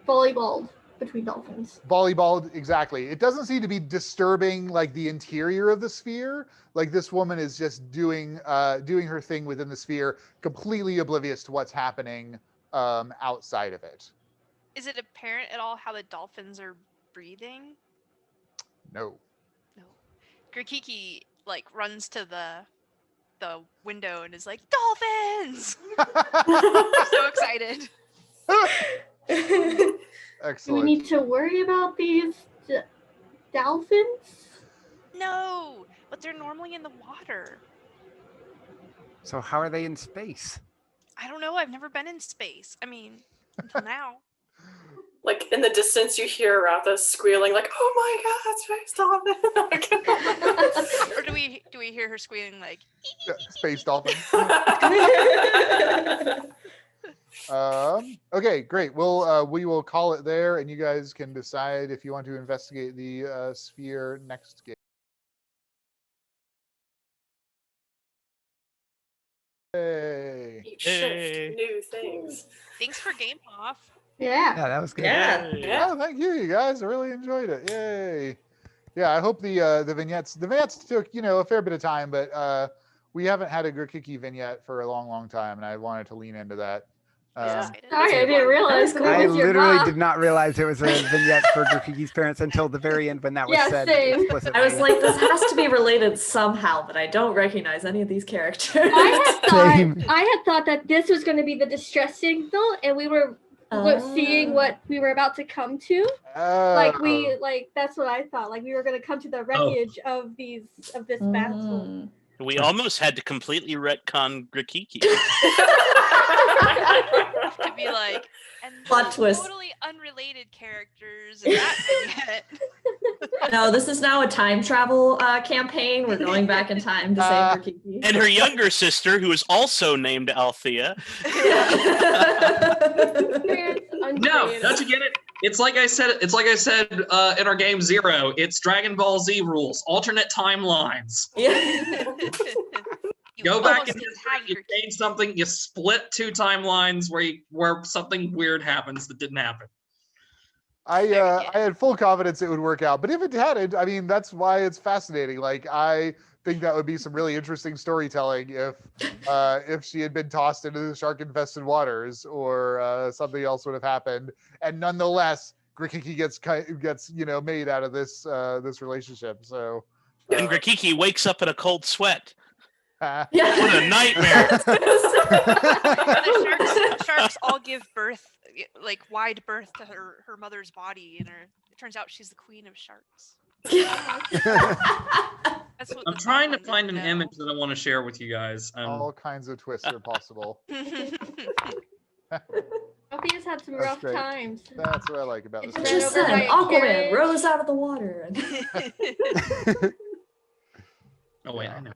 volleyballed between dolphins. Volleyball, exactly. It doesn't seem to be disturbing like the interior of the sphere. Like this woman is just doing her thing within the sphere, completely oblivious to what's happening outside of it. Is it apparent at all how the dolphins are breathing? No. No. Grikiki like runs to the window and is like, "Dolphins!" So excited. Excellent. Do we need to worry about these dolphins? No, but they're normally in the water. So how are they in space? I don't know. I've never been in space. I mean, until now. Like in the distance, you hear Ratha squealing, like, "Oh my God, space dolphin!" Or do we hear her squealing like? Space dolphin. Okay, great. We will call it there, and you guys can decide if you want to investigate the sphere next game. Hey. You shift new things. Thanks for game off. Yeah. Yeah, that was good. Yeah. Oh, thank you guys. I really enjoyed it. Yay. Yeah, I hope the vignettes took, a fair bit of time, but we haven't had a Grikiki vignette for a long time, and I wanted to lean into that. Sorry, I didn't realize. I literally did not realize it was a vignette for Grikiki's parents until the very end when that was said explicitly. I was like, this has to be related somehow, but I don't recognize any of these characters. I had thought that this was going to be the distress signal, and we were seeing what we were about to come to. That's what I thought. Like we were going to come to the wreckage of this battle. We almost had to completely retcon Grikiki. To be like, and Plot twist. totally unrelated characters in that vignette. No, this is now a time travel campaign. We're going back in time to save Grikiki. And her younger sister, who is also named Althea. No, don't you get it? It's like I said in our game 0. It's Dragon Ball Z rules. Alternate timelines. Yeah. Go back in history, you change something, you split 2 timelines where something weird happens that didn't happen. I had full confidence it would work out, but if it hadn't, I mean, that's why it's fascinating. Like, I think that would be some really interesting storytelling if she had been tossed into the shark-infested waters, or something else would have happened, and nonetheless, Grikiki gets made out of this relationship. So, and Grikiki wakes up in a cold sweat. Yeah. What a nightmare! The sharks all give birth, like wide birth, to her mother's body, and it turns out she's the queen of sharks. That's what I'm trying to find an image that I want to share with you guys. All kinds of twists are possible. Althea's had some rough times. That's what I like about this. Just said, Aquaman rose out of the water. Oh wait, I know.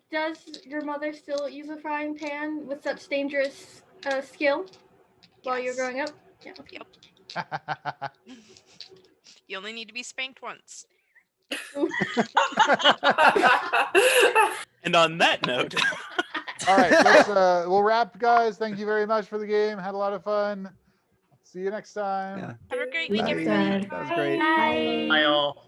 Does your mother still use a frying pan with such dangerous skill while you're growing up? Yeah. Yep. You only need to be spanked once. And on that note, all right, we'll wrap, guys. Thank you very much for the game. Had a lot of fun. See you next time. Yeah. Have a great week, everybody. That was great. Bye. Bye all.